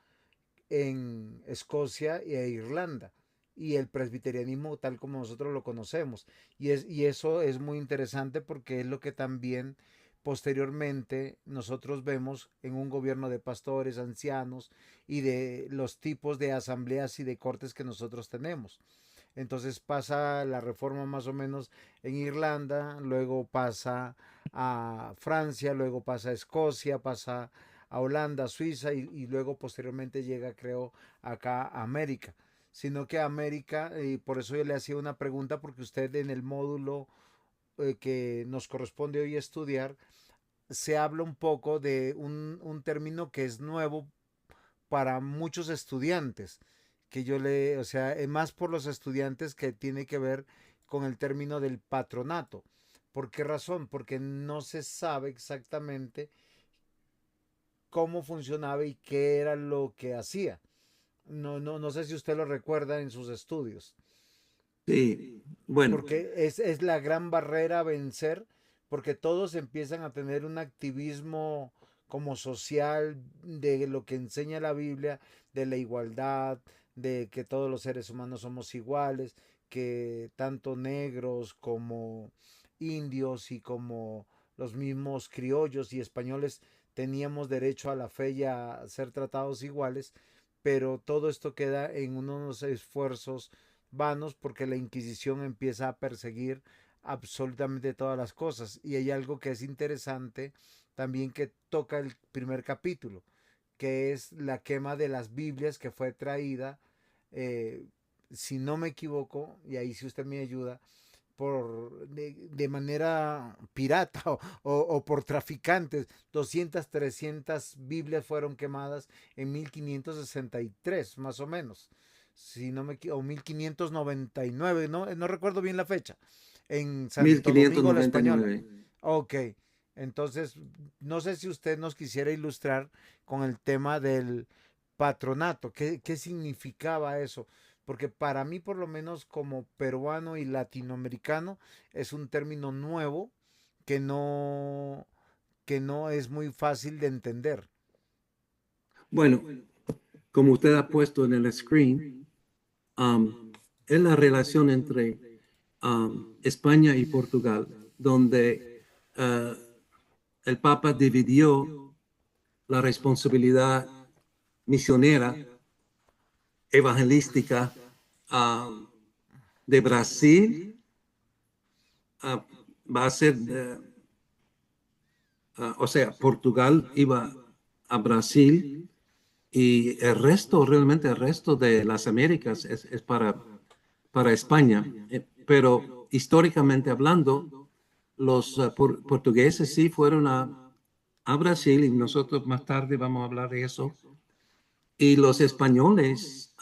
en Escocia e Irlanda y el presbiterianismo tal como nosotros lo conocemos. Y eso es muy interesante porque es lo que también posteriormente nosotros vemos en un gobierno de pastores, ancianos y de los tipos de asambleas y de cortes que nosotros tenemos. Entonces pasa la reforma más o menos en Irlanda, luego pasa a Francia, luego pasa a Escocia, pasa a Holanda, Suiza y luego posteriormente llega, creo, acá a América. Sino que América, y por eso yo le hacía una pregunta, porque usted en el módulo que nos corresponde hoy estudiar, se habla un poco de un término que es nuevo para muchos estudiantes, que o sea, es más por los estudiantes que tiene que ver con el término del patronato. ¿Por qué razón? Porque no se sabe exactamente cómo funcionaba y qué era lo que hacía. No sé si usted lo recuerda en sus estudios, Sí, bueno, porque es la gran barrera a vencer, porque todos empiezan a tener un activismo como social de lo que enseña la Biblia, de la igualdad, de que todos los seres humanos somos iguales, que tanto negros como indios y como los mismos criollos y españoles teníamos derecho a la fe y a ser tratados iguales, pero todo esto queda en unos esfuerzos vanos porque la Inquisición empieza a perseguir absolutamente todas las cosas. Y hay algo que es interesante también que toca el primer capítulo, que es la quema de las Biblias que fue traída, eh, si no me equivoco, y ahí si usted me ayuda, de manera pirata o por traficantes. 200, 300 Biblias fueron quemadas en 1563, más o menos. Si no me o 1599, no recuerdo bien la fecha. En Mil Santo quinientos Domingo la noventa y Española. nueve. Ok, entonces no sé si usted nos quisiera ilustrar con el tema del patronato. ¿Qué significaba eso? Porque para mí, por lo menos como peruano y latinoamericano, es un término nuevo que que no es muy fácil de entender. Bueno, como usted ha puesto en el screen, es la relación entre España y Portugal, donde el Papa dividió la responsabilidad misionera, evangelística, um, de Brasil, va a ser, o sea, Portugal iba a Brasil y el resto, realmente el resto de las Américas es para España. Pero históricamente hablando, los portugueses sí fueron a Brasil y nosotros más tarde vamos a hablar de eso. Y los españoles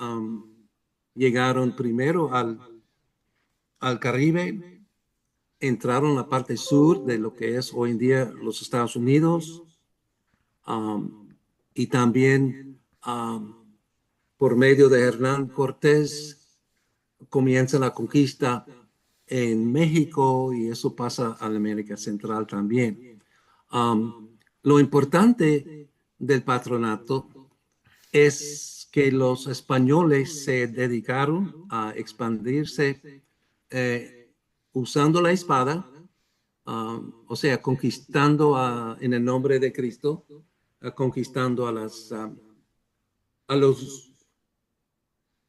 llegaron primero al Caribe, entraron a la parte sur de lo que es hoy en día los Estados Unidos, y también por medio de Hernán Cortés comienza la conquista en México y eso pasa a la América Central también. Lo importante del patronato es que los españoles se dedicaron a expandirse usando la espada, o sea, conquistando en el nombre de Cristo, conquistando a los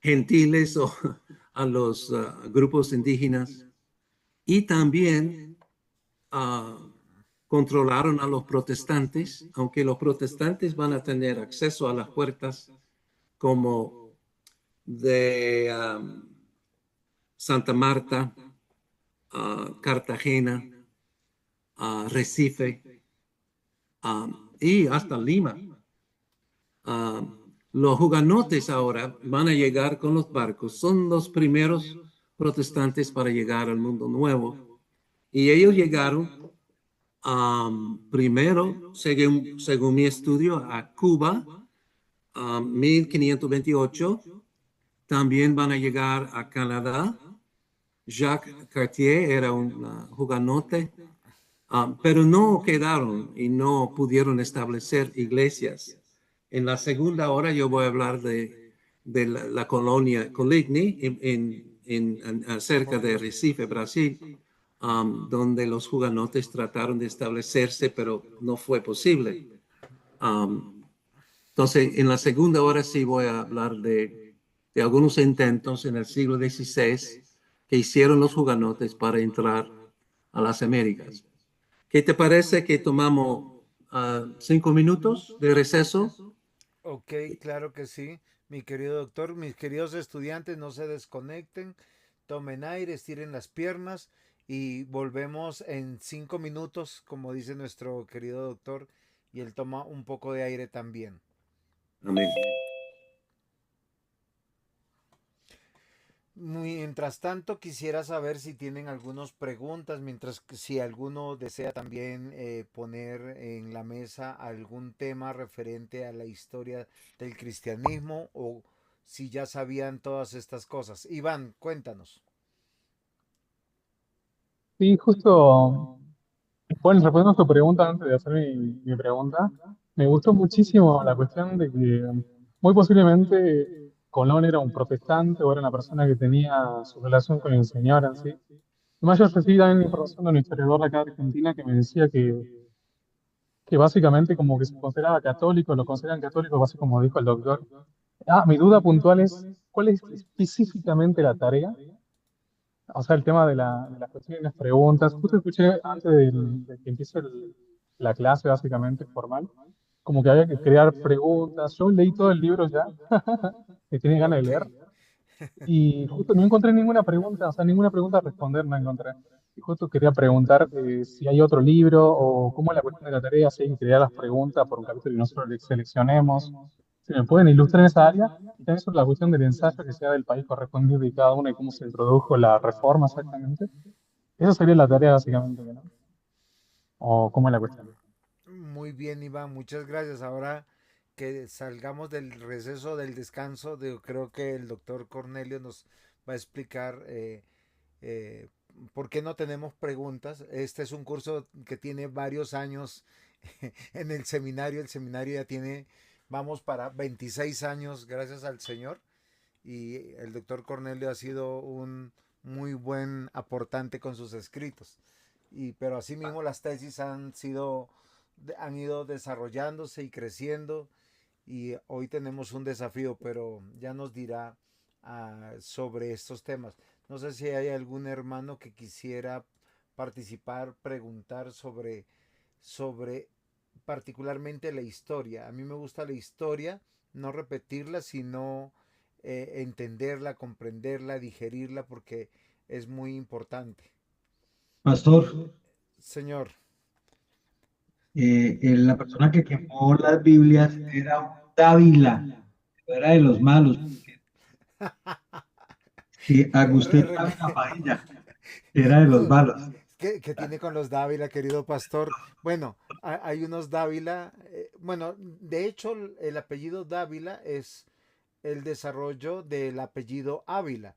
gentiles o a los grupos indígenas y también controlaron a los protestantes, aunque los protestantes van a tener acceso a las puertas como de Santa Marta, Cartagena, Recife y hasta Lima. Los hugonotes ahora van a llegar con los barcos, son los primeros protestantes para llegar al mundo nuevo. Y ellos llegaron primero, según mi estudio, a Cuba, 1528. También van a llegar a Canadá. Jacques Cartier era un hugonote, pero no quedaron y no pudieron establecer iglesias. En la segunda hora yo voy a hablar de la colonia Coligny cerca de Recife, Brasil, donde los hugonotes trataron de establecerse, pero no fue posible. Entonces, en la segunda hora sí voy a hablar de algunos intentos en el siglo XVI que hicieron los hugonotes para entrar a las Américas. ¿Qué te parece que tomamos 5 minutos de receso? Ok, claro que sí, mi querido doctor. Mis queridos estudiantes, no se desconecten, tomen aire, estiren las piernas y volvemos en 5 minutos, como dice nuestro querido doctor, y él toma un poco de aire también. Amén. Mientras tanto, quisiera saber si tienen algunas preguntas, mientras que si alguno desea también poner en la mesa algún tema referente a la historia del cristianismo o si ya sabían todas estas cosas. Iván, cuéntanos. Sí, justo, bueno, respondiendo a tu pregunta antes de hacer mi pregunta, me gustó muchísimo la cuestión de que muy posiblemente Colón era un protestante o era una persona que tenía su relación con el Señor en sí. Además, yo recibí también información de un historiador de acá de Argentina que me decía que básicamente como que se consideraba católico, lo consideran católico, así como dijo el doctor. Ah, mi duda puntual es, ¿cuál es específicamente la tarea? O sea, el tema de las cuestiones y las preguntas. Justo escuché antes de que empiece la clase, básicamente formal, como que había que crear preguntas. Yo leí todo el libro ya, que tenía ganas de Ok. leer, y justo no encontré ninguna pregunta, o sea, ninguna pregunta a responder no encontré. Y justo quería preguntar si hay otro libro o cómo es la cuestión de la tarea, si hay que crear las preguntas por un capítulo y nosotros le seleccionemos. Si me pueden ilustrar en esa área. Y también sobre la cuestión del ensayo que sea del país correspondiente de cada uno y cómo se introdujo la reforma exactamente. Esa sería la tarea básicamente, ¿no? O cómo es la cuestión. Muy bien, Iván, muchas gracias. Ahora que salgamos del receso, del descanso, creo que el doctor Cornelio nos va a explicar eh, por qué no tenemos preguntas. Este es un curso que tiene varios años en el seminario. El seminario ya tiene, vamos para 26 años, gracias al Señor. Y el doctor Cornelio ha sido un muy buen aportante con sus escritos. Pero asimismo las tesis han ido desarrollándose y creciendo, y hoy tenemos un desafío, pero ya nos dirá sobre estos temas. No sé si hay algún hermano que quisiera participar, preguntar sobre particularmente la historia. A mí me gusta la historia, no repetirla, sino entenderla, comprenderla, digerirla, porque es muy importante. Pastor, Señor, la persona que quemó las Biblias era un Dávila, era de los malos. Sí, Agustín Dávila Padilla, era de los malos. ¿qué tiene con los Dávila, querido pastor? Bueno, hay unos Dávila. Bueno, de hecho, el apellido Dávila es el desarrollo del apellido Ávila.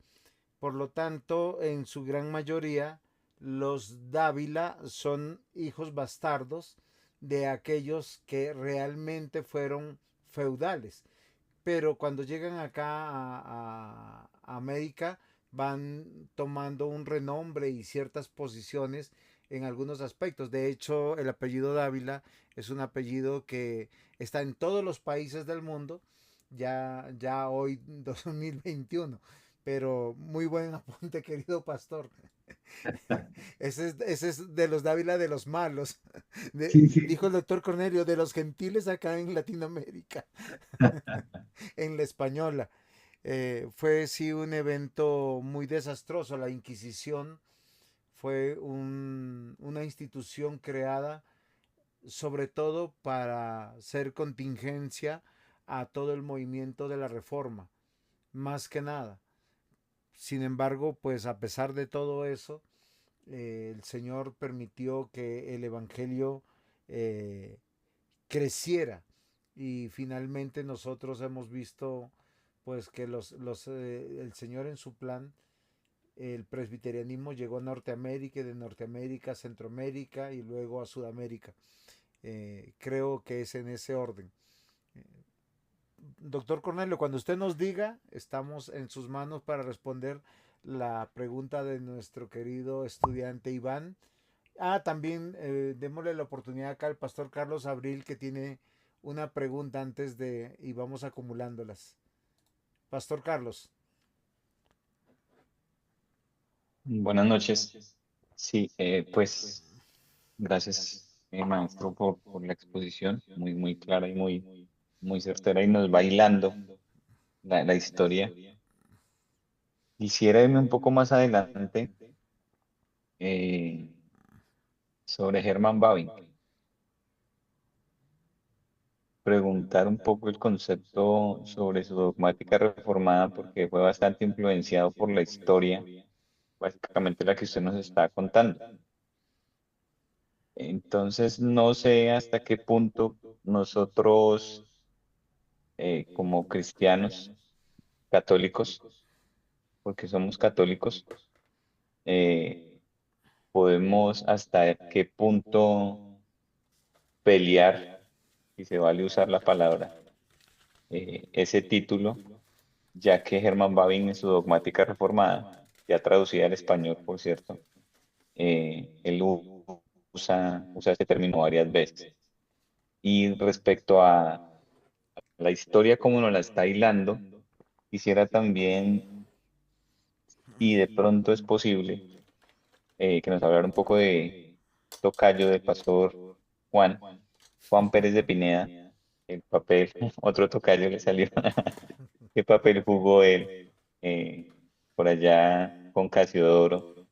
Por lo tanto, en su gran mayoría, los Dávila son hijos bastardos de aquellos que realmente fueron feudales. Pero cuando llegan acá a América, van tomando un renombre y ciertas posiciones en algunos aspectos. De hecho, el apellido Dávila es un apellido que está en todos los países del mundo, ya hoy 2021. Pero muy buen apunte, querido pastor. Ese es de los Dávila de los malos. Sí, sí. Dijo el doctor Cornelio, de los gentiles acá en Latinoamérica, en la española. Fue sí un evento muy desastroso. La Inquisición fue una institución creada sobre todo para ser contingencia a todo el movimiento de la reforma, más que nada. Sin embargo, pues a pesar de todo eso, el Señor permitió que el Evangelio eh, creciera, y finalmente nosotros hemos visto pues que el Señor en su plan, el presbiterianismo llegó a Norteamérica, y de Norteamérica a Centroamérica y luego a Sudamérica. Creo que es en ese orden. Doctor Cornelio, cuando usted nos diga, estamos en sus manos para responder la pregunta de nuestro querido estudiante Iván. También démosle la oportunidad acá al pastor Carlos Abril, que tiene una pregunta y vamos acumulándolas. Pastor Carlos. Buenas noches. Sí, pues gracias, maestro, por la exposición, muy clara y muy certera, y nos va hilando la historia. Quisiera irme un poco más adelante eh, sobre Hermann Bavinck, preguntar un poco el concepto sobre su dogmática reformada, porque fue bastante influenciado por la historia, básicamente la que usted nos está contando. Entonces, no sé hasta qué punto nosotros, como cristianos católicos, porque somos católicos, eh, podemos hasta qué punto pelear, si se vale usar la palabra, ese título, ya que Hermann Bavinck en su dogmática reformada, ya traducida al español, por cierto, él usa ese término varias veces. Y respecto a la historia como nos la está hilando, quisiera también, y de pronto es posible, que nos hablara un poco de tocayo del pastor Juan, Juan Pérez de Pineda, el papel, otro tocayo le salió, qué papel jugó él eh, por allá con Casiodoro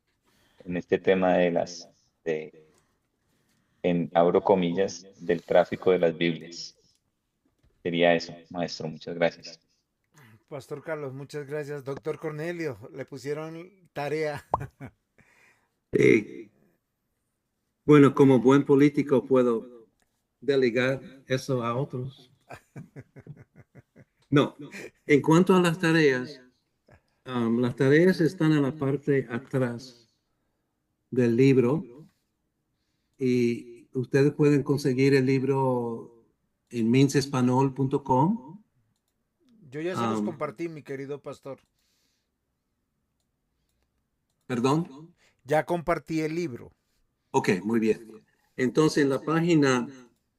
en este tema de abro comillas, del tráfico de las Biblias. Sería eso, maestro, muchas gracias. Pastor Carlos, muchas gracias. Doctor Cornelio, le pusieron tarea. Eh, bueno, como buen político puedo delegar eso a otros. No, en cuanto a las tareas están en la parte atrás del libro y ustedes pueden conseguir el libro en minsespanol.com. Yo ya se los compartí, mi querido pastor. Perdón. Ya compartí el libro. Ok, muy bien. Entonces, en la página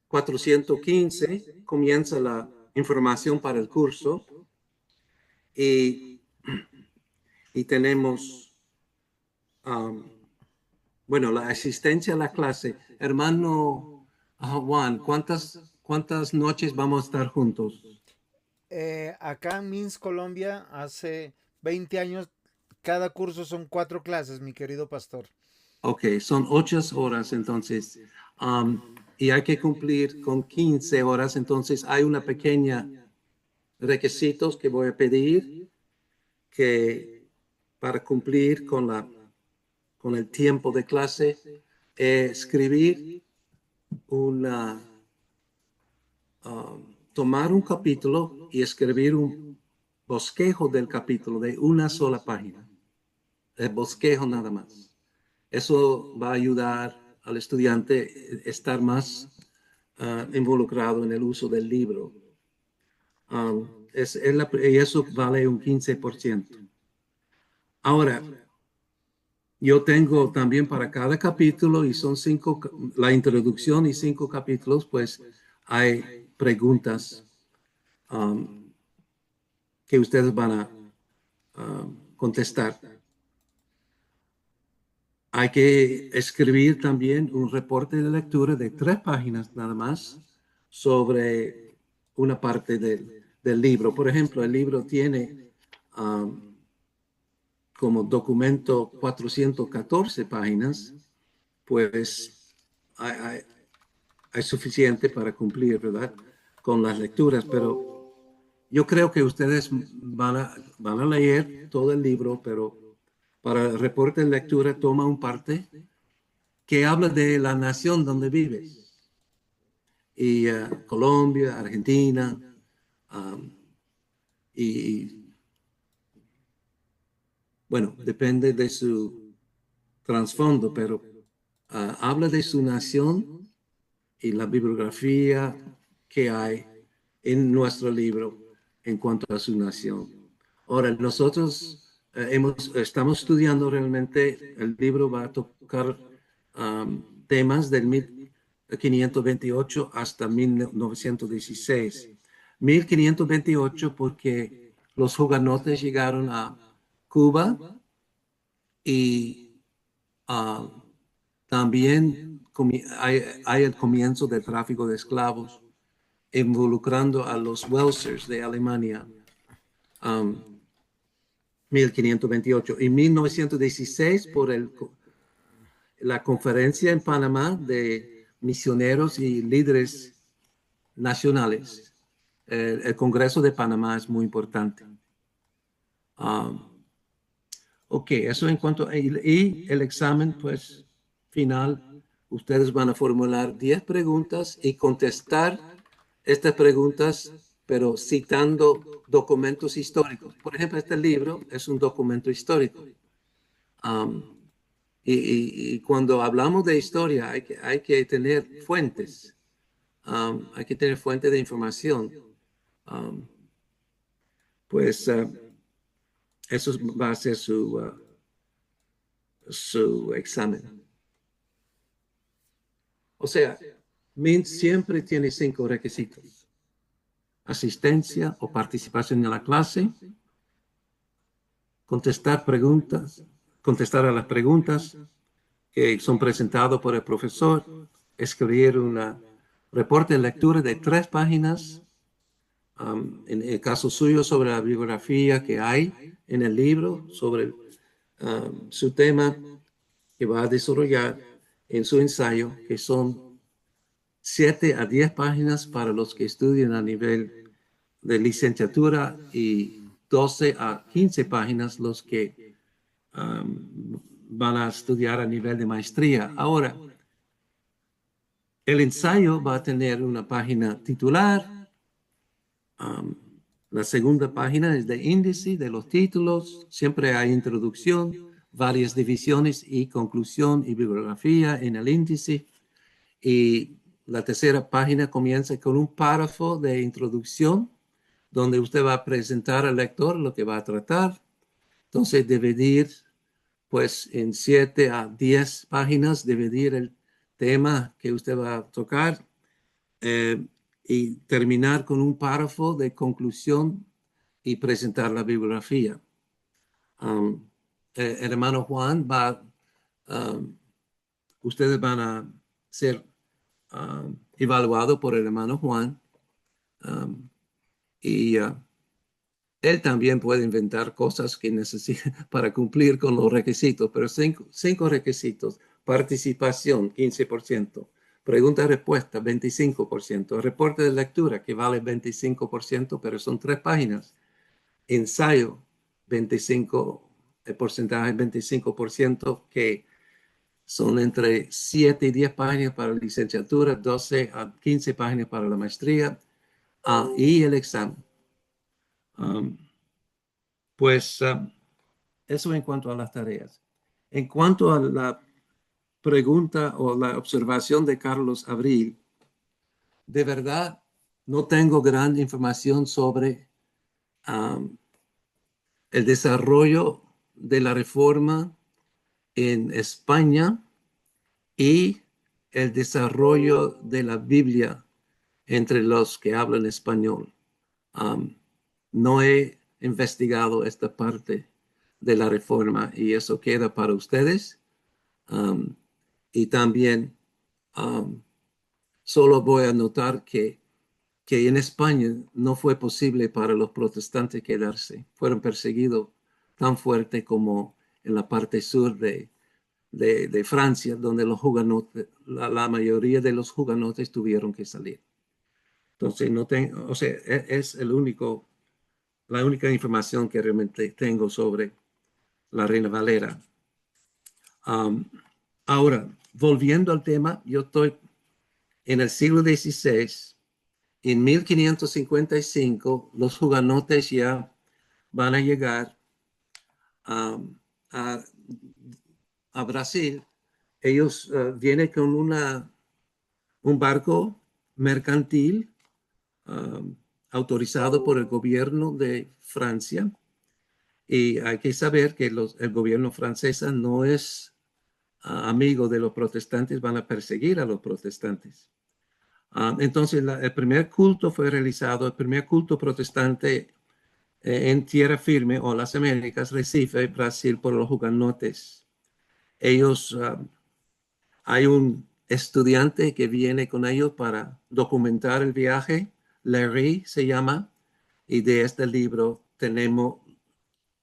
415 comienza la información para el curso y, y tenemos, bueno, la asistencia a la clase. Hermano Juan, ¿cuántas noches vamos a estar juntos? Acá en Minsk, Colombia, hace 20 años, cada curso son 4 clases, mi querido pastor. Ok, son 8 horas entonces. Y hay que cumplir con 15 horas, entonces hay una pequeña requisitos que voy a pedir que para cumplir con el tiempo de clase, escribir una, tomar un capítulo y escribir un bosquejo del capítulo de una sola página. El bosquejo nada más. Eso va a ayudar al estudiante a estar más involucrado en el uso del libro. Y eso vale un 15%. Ahora, yo tengo también para cada capítulo, y son 5, la introducción y 5 capítulos, pues hay preguntas que ustedes van a contestar. Hay que escribir también un reporte de lectura de 3 páginas nada más sobre una parte del libro. Por ejemplo, el libro tiene como documento 414 páginas, pues hay suficiente para cumplir, ¿verdad? Con las lecturas, pero yo creo que ustedes van a leer todo el libro, pero para el reporte de lectura toma un parte que habla de la nación donde vives. Y Colombia, Argentina, y bueno, depende de su trasfondo, pero habla de su nación y la bibliografía que hay en nuestro libro en cuanto a su nación. Ahora, nosotros estamos estudiando realmente, el libro va a tocar temas del 1528 hasta 1916. 1528 porque los hugonotes llegaron a Cuba y también hay el comienzo del tráfico de esclavos involucrando a los Welsers de Alemania, 1528. Y 1916 por la conferencia en Panamá de misioneros y líderes nacionales. El Congreso de Panamá es muy importante. Ok, eso en cuanto y el examen, pues, final, ustedes van a formular 10 preguntas y contestar estas preguntas, pero citando documentos históricos. Por ejemplo, este libro es un documento histórico. Y cuando hablamos de historia, hay que tener fuentes. Hay que tener fuentes de información. Pues eso va a ser su examen. O sea, MINT siempre tiene 5 requisitos: asistencia o participación en la clase, contestar a las preguntas que son presentadas por el profesor, escribir un reporte de lectura de 3 páginas, en el caso suyo sobre la bibliografía que hay en el libro, sobre su tema que va a desarrollar en su ensayo, que son 7 a 10 páginas para los que estudian a nivel de licenciatura y 12 a 15 páginas los que van a estudiar a nivel de maestría. Ahora, el ensayo va a tener una página titular. La segunda página es de índice de los títulos. Siempre hay introducción, varias divisiones y conclusión y bibliografía en el índice. Y la tercera página comienza con un párrafo de introducción donde usted va a presentar al lector lo que va a tratar. Entonces, dividir pues en 7 a 10 páginas, dividir el tema que usted va a tocar, y terminar con un párrafo de conclusión y presentar la bibliografía. El hermano Juan ustedes van a ser evaluados por el hermano Juan, y él también puede inventar cosas que necesita para cumplir con los requisitos, pero 5 requisitos: participación, 15%, pregunta-respuesta, 25%, reporte de lectura, que vale 25%, pero son 3 páginas, ensayo, 25, el porcentaje es 25%, que son entre 7 y 10 páginas para la licenciatura, 12 a 15 páginas para la maestría, y el examen. Eso en cuanto a las tareas. En cuanto a la pregunta o la observación de Carlos Abril, de verdad no tengo gran información sobre el desarrollo de la reforma en España y el desarrollo de la Biblia entre los que hablan español. No he investigado esta parte de la reforma y eso queda para ustedes. Y también solo voy a notar que en España no fue posible para los protestantes quedarse. Fueron perseguidos tan fuerte como en la parte sur de Francia, donde los hugonotes, la mayoría de los hugonotes tuvieron que salir. Entonces, no tengo, o sea, es la única información que realmente tengo sobre la Reina Valera. Ahora, volviendo al tema, yo estoy en el siglo XVI. En 1555, los hugonotes ya van a llegar a Brasil. Ellos vienen con un barco mercantil autorizado por el gobierno de Francia. Y hay que saber que el gobierno francés no es amigo de los protestantes, van a perseguir a los protestantes. Entonces, el primer culto fue realizado, el primer culto protestante en tierra firme o las Américas, Recife, Brasil, por los hugonotes. Ellos, hay un estudiante que viene con ellos para documentar el viaje, Larry se llama, y de este libro tenemos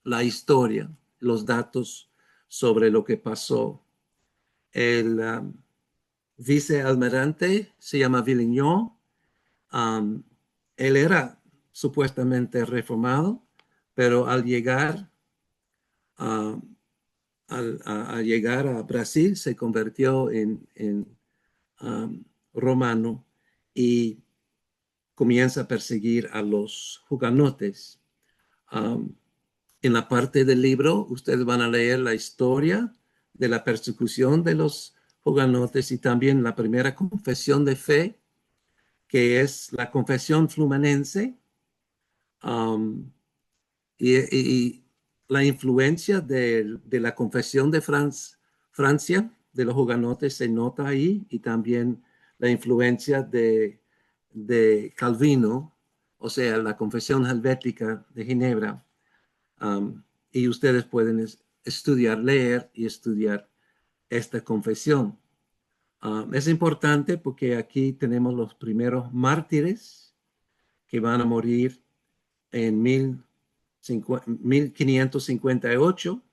la historia, los datos sobre lo que pasó. El vicealmirante se llama Villignon. Él era supuestamente reformado, pero al llegar a Brasil se convirtió en romano y comienza a perseguir a los hugonotes. En la parte del libro ustedes van a leer la historia de la persecución de los hugonotes y también la primera confesión de fe, que es la confesión fluminense, y la influencia de la confesión de Francia, de los hugonotes, se nota ahí, y también la influencia de Calvino, o sea, la Confesión Helvética de Ginebra, y ustedes pueden estudiar, leer y estudiar esta confesión. Es importante porque aquí tenemos los primeros mártires que van a morir en 1558.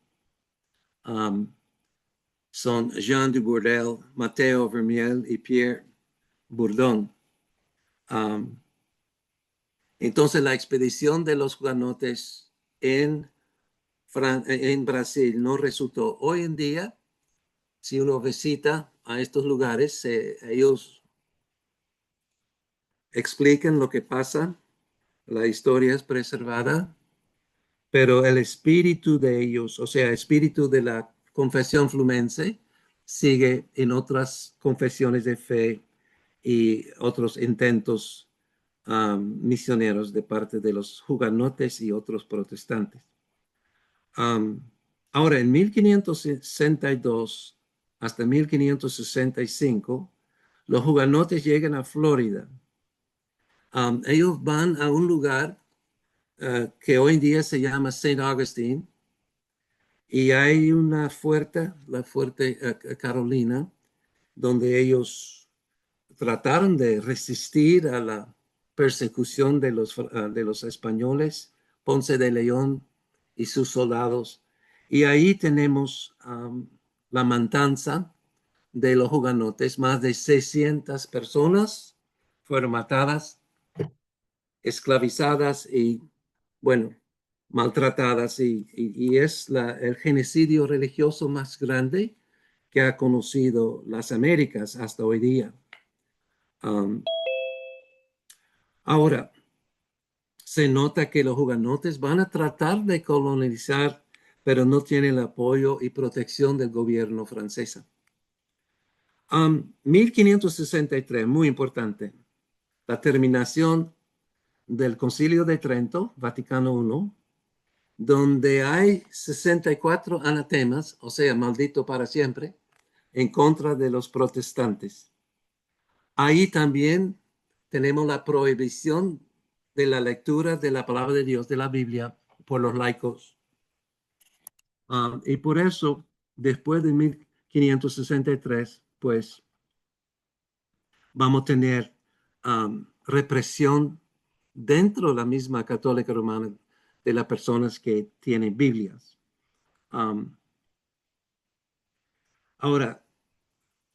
Son Jean de Bourdelle, Matteo Vermiel y Pierre Bourdon. Entonces, la expedición de los hugonotes en Brasil no resultó. Hoy en día, si uno visita a estos lugares, ellos explican lo que pasa, la historia es preservada, pero el espíritu de ellos, o sea, el espíritu de la confesión flumense, sigue en otras confesiones de fe y otros intentos misioneros de parte de los hugonotes y otros protestantes. Ahora, en 1562 hasta 1565, los hugonotes llegan a Florida. Ellos van a un lugar que hoy en día se llama St. Augustine, y hay una fuerte, la fuerte Carolina, donde ellos trataron de resistir a la persecución de los españoles, Ponce de León y sus soldados. Y ahí tenemos la matanza de los hugonotes. Más de 600 personas fueron matadas, esclavizadas y, bueno, maltratadas. Y es el genocidio religioso más grande que ha conocido las Américas hasta hoy día. Ahora, se nota que los hugonotes van a tratar de colonizar, pero no tienen el apoyo y protección del gobierno francés. 1563, muy importante, la terminación del Concilio de Trento, Vaticano I, donde hay 64 anatemas, o sea, maldito para siempre, en contra de los protestantes. Ahí también tenemos la prohibición de la lectura de la palabra de Dios, de la Biblia, por los laicos. Y por eso, después de 1563, pues vamos a tener represión dentro de la misma católica romana de las personas que tienen Biblias. Ahora,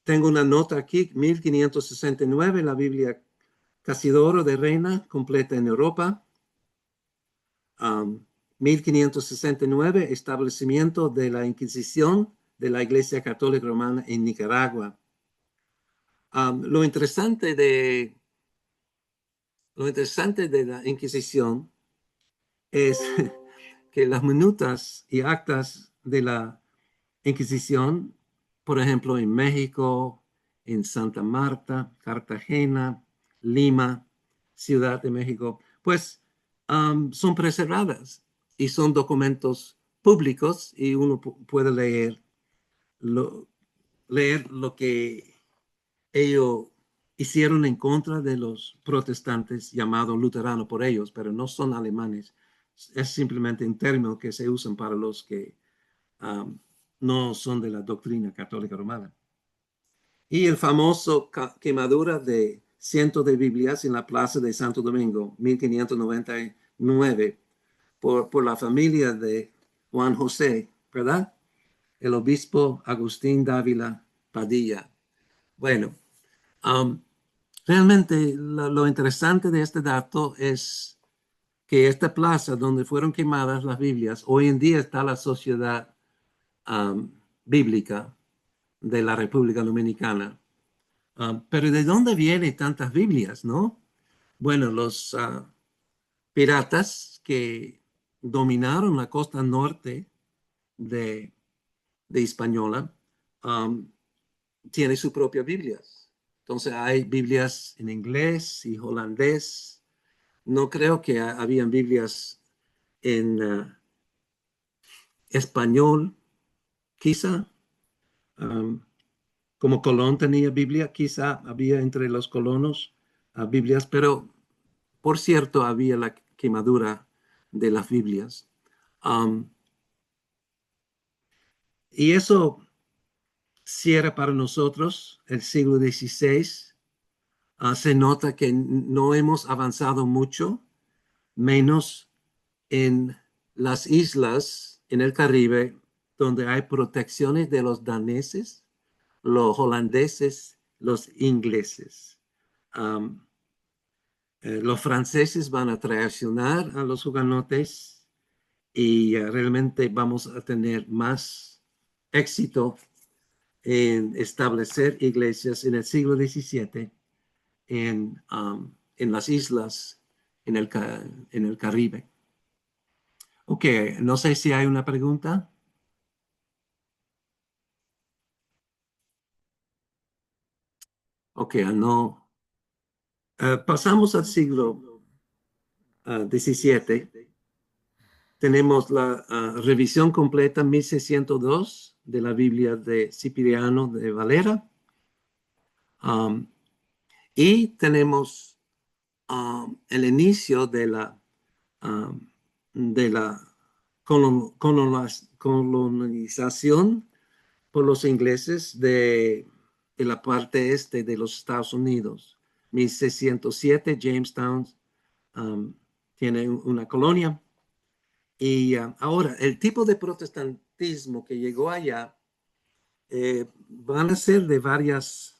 tengo una nota aquí, 1569, la Biblia Casidoro de Reina, completa en Europa. 1569, establecimiento de la Inquisición de la Iglesia Católica Romana en Nicaragua. Lo interesante de la Inquisición es que las minutas y actas de la Inquisición, por ejemplo, en México, en Santa Marta, Cartagena, Lima, Ciudad de México, pues son preservadas y son documentos públicos y uno puede leer lo que ellos hicieron en contra de los protestantes llamados luteranos por ellos, pero no son alemanes. Es simplemente un término que se usan para los que no son de la doctrina católica romana. Y el famoso quemadura de cientos de Biblias en la plaza de Santo Domingo, 1599, por la familia de Juan José, ¿verdad? El obispo Agustín Dávila Padilla. Bueno, realmente lo interesante de este dato es que esta plaza donde fueron quemadas las Biblias, hoy en día está la Sociedad Bíblica de la República Dominicana. Pero ¿de dónde vienen tantas Biblias, no? Bueno, los piratas que dominaron la costa norte de Hispaniola tienen sus propias Biblias. Entonces hay Biblias en inglés y holandés. No creo que habían Biblias en español, quizá. como Colón tenía Biblia, quizá había entre los colonos Biblias, pero por cierto había la quemadura de las Biblias. Um, y eso cierra para nosotros el siglo XVI. Se nota que no hemos avanzado mucho, menos en las islas en el Caribe, donde hay protecciones de los daneses, los holandeses, los ingleses. Um, los franceses van a traicionar a los hugonotes y realmente vamos a tener más éxito en establecer iglesias en el siglo XVII en las islas en el Caribe. Ok, no sé si hay una pregunta. Ok, no. Pasamos al siglo XVII. Tenemos la revisión completa 1602 de la Biblia de Cipriano de Valera. Y tenemos el inicio de la colonización por los ingleses de la parte este de los Estados Unidos. 1607, Jamestown tiene una colonia. Y ahora, el tipo de protestantismo que llegó allá van a ser de varias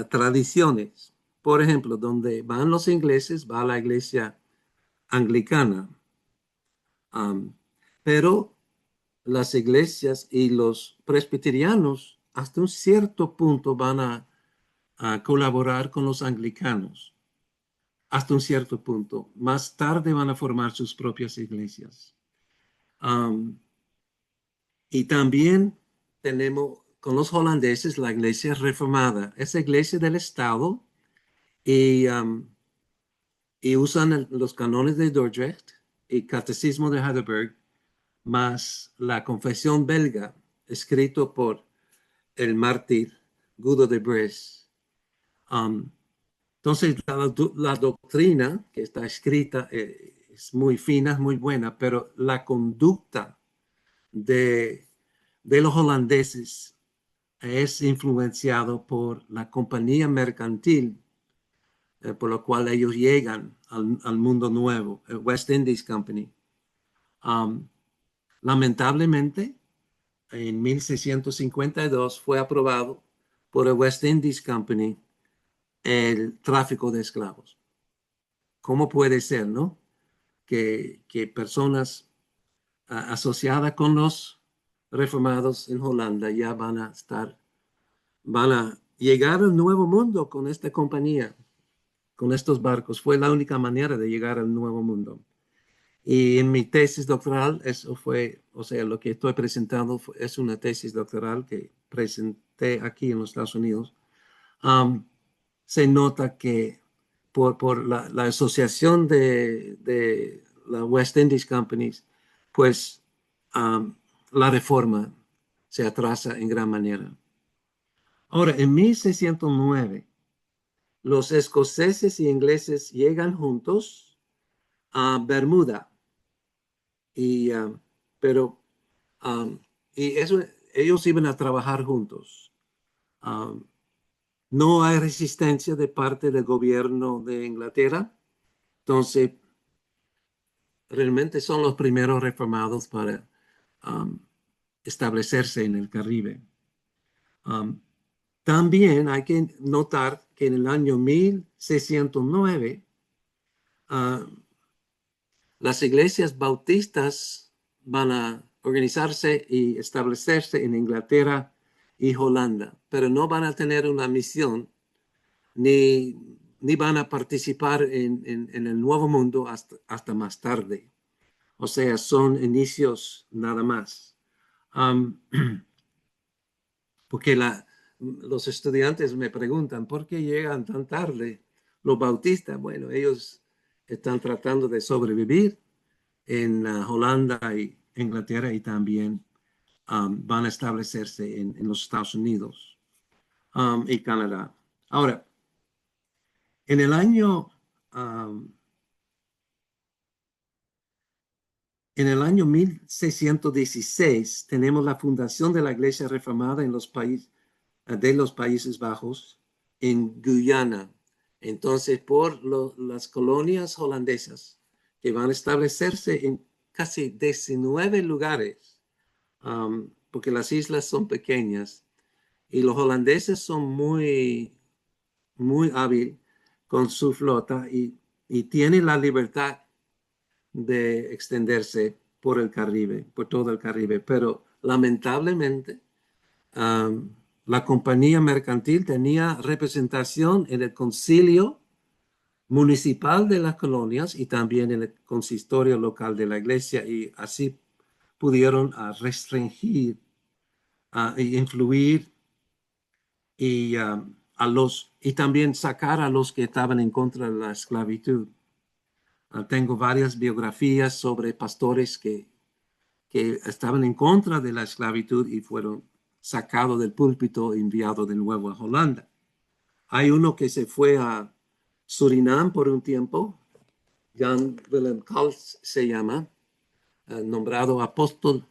tradiciones. Por ejemplo, donde van los ingleses, va la iglesia anglicana. Um, pero las iglesias y los presbiterianos hasta un cierto punto van a colaborar con los anglicanos. Hasta un cierto punto. Más tarde van a formar sus propias iglesias. Y también tenemos con los holandeses la iglesia reformada. Esa iglesia del Estado y usan los canones de Dordrecht y catecismo de Heidelberg, más la confesión belga, escrito por el mártir Guido de Bresse. Entonces, la doctrina que está escrita es muy fina, es muy buena, pero la conducta de los holandeses es influenciado por la compañía mercantil, por lo cual ellos llegan al mundo nuevo, el West Indies Company. Lamentablemente, en 1652 fue aprobado por el West Indies Company el tráfico de esclavos. ¿Cómo puede ser, no? Que personas asociadas con los reformados en Holanda ya van a llegar al nuevo mundo con esta compañía, con estos barcos. Fue la única manera de llegar al nuevo mundo. Y en mi tesis doctoral, eso fue, o sea, lo que estoy presentando es una tesis doctoral que presenté aquí en los Estados Unidos. Se nota que por la asociación de la West Indies Companies, pues la reforma se atrasa en gran manera. Ahora, en 1609, los escoceses y ingleses llegan juntos a Bermuda, y, pero y eso, ellos iban a trabajar juntos. No hay resistencia de parte del gobierno de Inglaterra, entonces realmente son los primeros reformados para establecerse en el Caribe. También hay que notar que en el año 1609 las iglesias bautistas van a organizarse y establecerse en Inglaterra y Holanda, pero no van a tener una misión ni van a participar en el Nuevo Mundo hasta más tarde. O sea, son inicios nada más. Porque los estudiantes me preguntan, ¿por qué llegan tan tarde los bautistas? Bueno, ellos están tratando de sobrevivir en Holanda y Inglaterra y también van a establecerse en los Estados Unidos. y Canadá. Ahora, en el año, um, en el año 1616 tenemos la fundación de la Iglesia Reformada en los países de los Países Bajos en Guyana. Entonces, por las colonias holandesas que van a establecerse en casi 19 lugares, porque las islas son pequeñas y los holandeses son muy hábiles con su flota y tienen la libertad de extenderse por el Caribe, por todo el Caribe, pero lamentablemente um, la compañía mercantil tenía representación en el concilio municipal de las colonias y también en el consistorio local de la iglesia y así pudieron restringir e influir y también sacar a los que estaban en contra de la esclavitud. Tengo varias biografías sobre pastores que estaban en contra de la esclavitud y fueron sacados del púlpito e enviados de nuevo a Holanda. Hay uno que se fue a Surinam por un tiempo, Jan Willem Kals se llama, nombrado apóstol,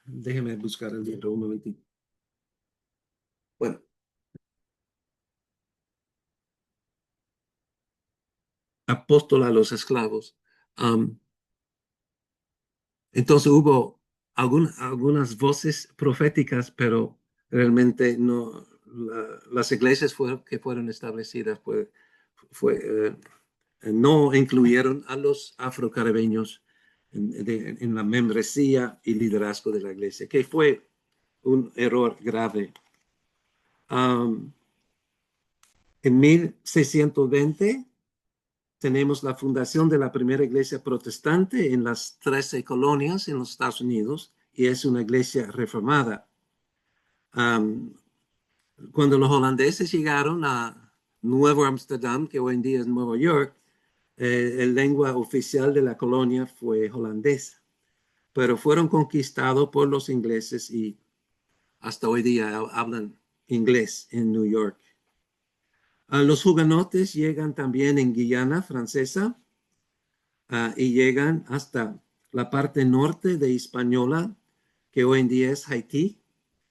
déjeme buscar el libro un momentito. Bueno, apóstol a los esclavos. Entonces hubo algunas voces proféticas, pero realmente no, las iglesias que fueron establecidas fue, no incluyeron a los afrocaribeños en la membresía y liderazgo de la iglesia, que fue un error grave. En 1620 tenemos la fundación de la primera iglesia protestante en las 13 colonias en los Estados Unidos y es una iglesia reformada. Cuando los holandeses llegaron a Nuevo Amsterdam, que hoy en día es Nueva York, la lengua oficial de la colonia fue holandesa, pero fueron conquistados por los ingleses y hasta hoy día hablan inglés en New York. Los hugonotes llegan también en Guyana francesa y llegan hasta la parte norte de Hispaniola, que hoy en día es Haití,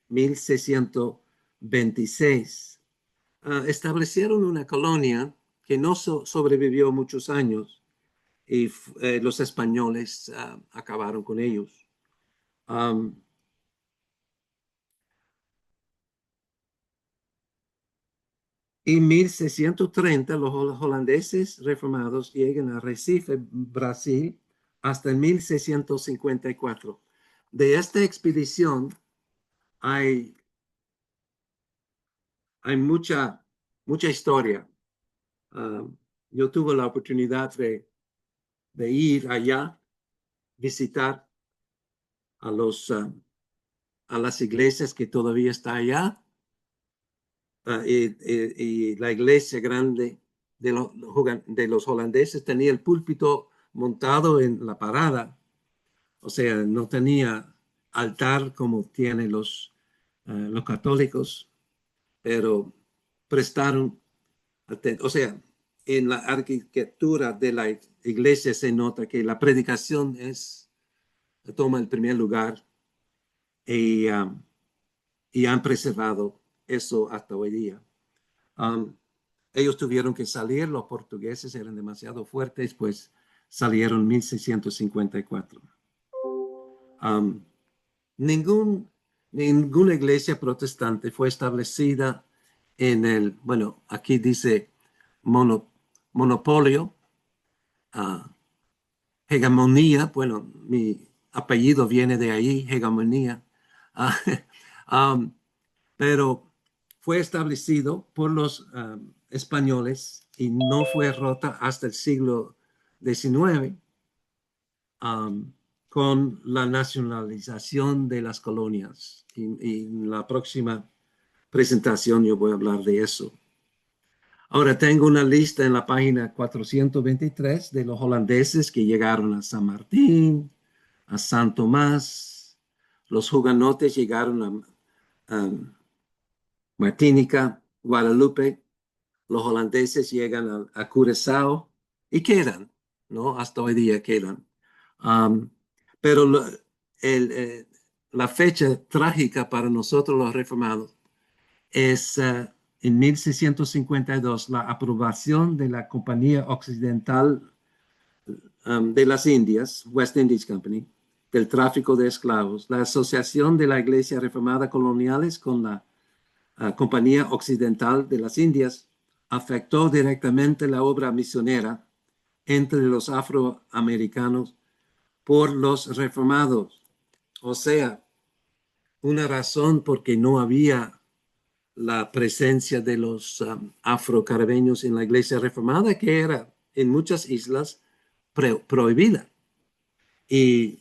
1626. Establecieron una colonia que no sobrevivió muchos años y los españoles acabaron con ellos. En 1630 los holandeses reformados llegan a Recife, Brasil, hasta el 1654. De esta expedición hay mucha historia. Yo tuve la oportunidad de ir allá, visitar a las iglesias que todavía están allá, y la iglesia grande de los holandeses tenía el púlpito montado en la parada, o sea, no tenía altar como tienen los católicos, pero prestaron atención. O sea, en la arquitectura de la iglesia se nota que la predicación toma el primer lugar y han preservado eso hasta hoy día. Ellos tuvieron que salir, los portugueses eran demasiado fuertes, pues salieron en 1654. Ninguna iglesia protestante fue establecida bueno, aquí dice monopolio, hegemonía, bueno, mi apellido viene de ahí, hegemonía, pero fue establecido por los españoles y no fue rota hasta el siglo XIX, con la nacionalización de las colonias. Y en la próxima presentación yo voy a hablar de eso. Ahora tengo una lista en la página 423 de los holandeses que llegaron a San Martín, a San Tomás. Los hugonotes llegaron um, Martinica, Guadalupe. Los holandeses llegan a Curazao y quedan, ¿no? Hasta hoy día quedan. Um, pero el, eh, la fecha trágica para nosotros los reformados es en 1652 la aprobación de la Compañía Occidental de las Indias, West Indies Company, del tráfico de esclavos, la asociación de la Iglesia Reformada Coloniales con la Compañía Occidental de las Indias afectó directamente la obra misionera entre los afroamericanos por los reformados. O sea, una razón porque no había la presencia de los afrocaribeños en la iglesia reformada, que era en muchas islas prohibida. Y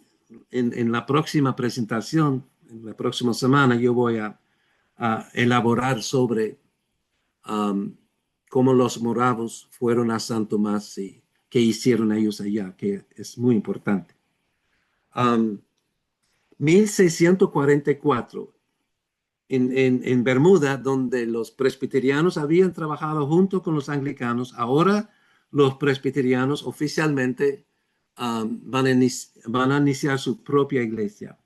en la próxima presentación, en la próxima semana, yo voy a elaborar sobre cómo los moravos fueron a San Tomás y qué hicieron ellos allá, que es muy importante. 1644, en Bermuda, donde los presbiterianos habían trabajado junto con los anglicanos, ahora los presbiterianos oficialmente van a iniciar su propia iglesia.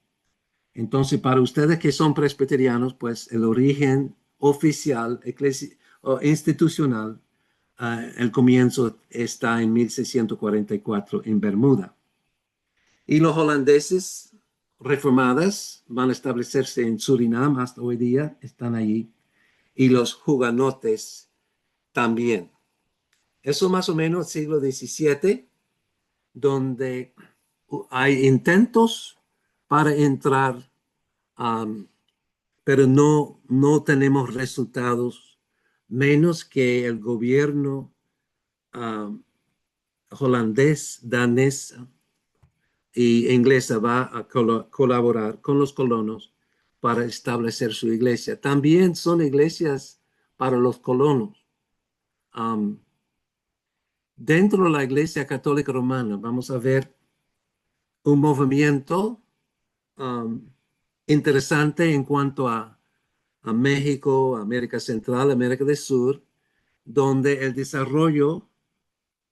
Entonces, para ustedes que son presbiterianos, pues el origen oficial, o institucional, el comienzo está en 1644 en Bermuda. Y los holandeses reformadas van a establecerse en Surinam hasta hoy día, están allí. Y los hugonotes también. Eso más o menos siglo XVII, donde hay intentos para entrar, pero no tenemos resultados, menos que el gobierno holandés, danés y inglesa va a colaborar con los colonos para establecer su iglesia. También son iglesias para los colonos. Dentro de la Iglesia Católica Romana vamos a ver un movimiento interesante en cuanto a México, América Central, América del Sur, donde el desarrollo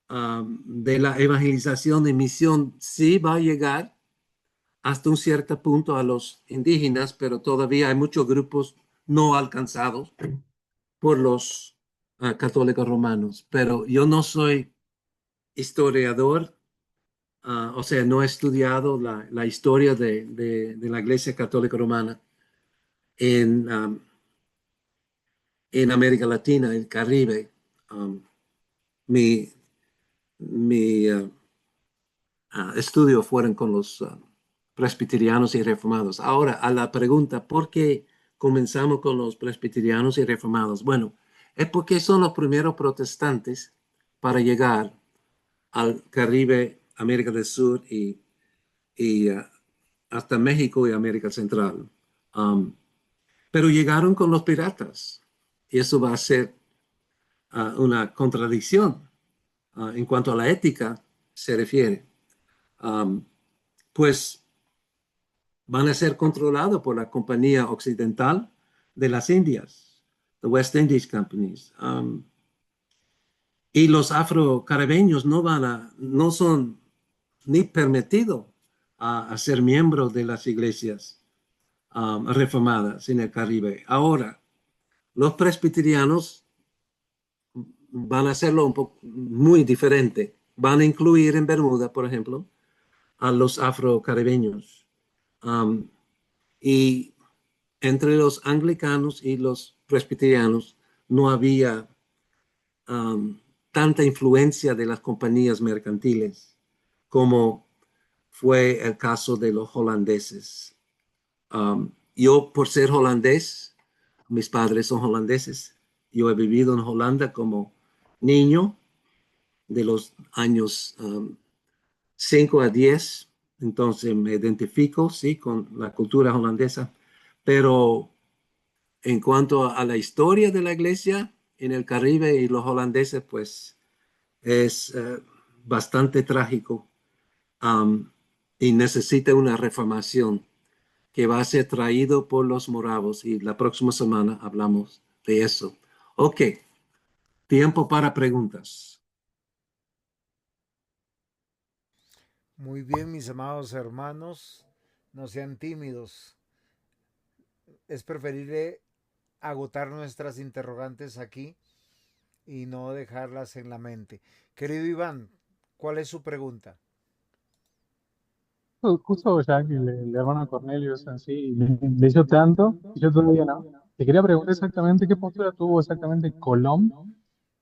de la evangelización y misión sí va a llegar hasta un cierto punto a los indígenas, pero todavía hay muchos grupos no alcanzados por los católicos romanos. Pero yo no soy historiador, o sea, no he estudiado la historia de la Iglesia Católica Romana en, en América Latina, el Caribe. Mi, mi estudio fueron con los presbiterianos y reformados. Ahora, a la pregunta, ¿por qué comenzamos con los presbiterianos y reformados? Bueno, es porque son los primeros protestantes para llegar al Caribe, América del Sur y hasta México y América Central. Pero llegaron con los piratas y eso va a ser una contradicción en cuanto a la ética se refiere. Pues van a ser controlados por la Compañía Occidental de las Indias, the West Indies Companies. Y los afrocaribeños no son ni permitidos a ser miembros de las iglesias reformadas en el Caribe. Ahora, los presbiterianos van a hacerlo un poco muy diferente. Van a incluir en Bermuda, por ejemplo, a los afrocaribeños. Y entre los anglicanos y los presbiterianos no había tanta influencia de las compañías mercantiles como fue el caso de los holandeses. Yo, por ser holandés, mis padres son holandeses. Yo he vivido en Holanda como niño de los años 5 a 10, entonces me identifico, sí, con la cultura holandesa, pero en cuanto a la historia de la iglesia en el Caribe y los holandeses, pues es bastante trágico y necesita una reformación. que va a ser traído por los moravos y la próxima semana hablamos de eso. Ok, tiempo para preguntas. Muy bien, mis amados hermanos, no sean tímidos. Es preferible agotar nuestras interrogantes aquí y no dejarlas en la mente. Querido Iván, ¿cuál es su pregunta? Justo ya que el hermano Cornelio es así, leyó tanto, y yo todavía no. Te quería preguntar exactamente qué postura tuvo exactamente Colón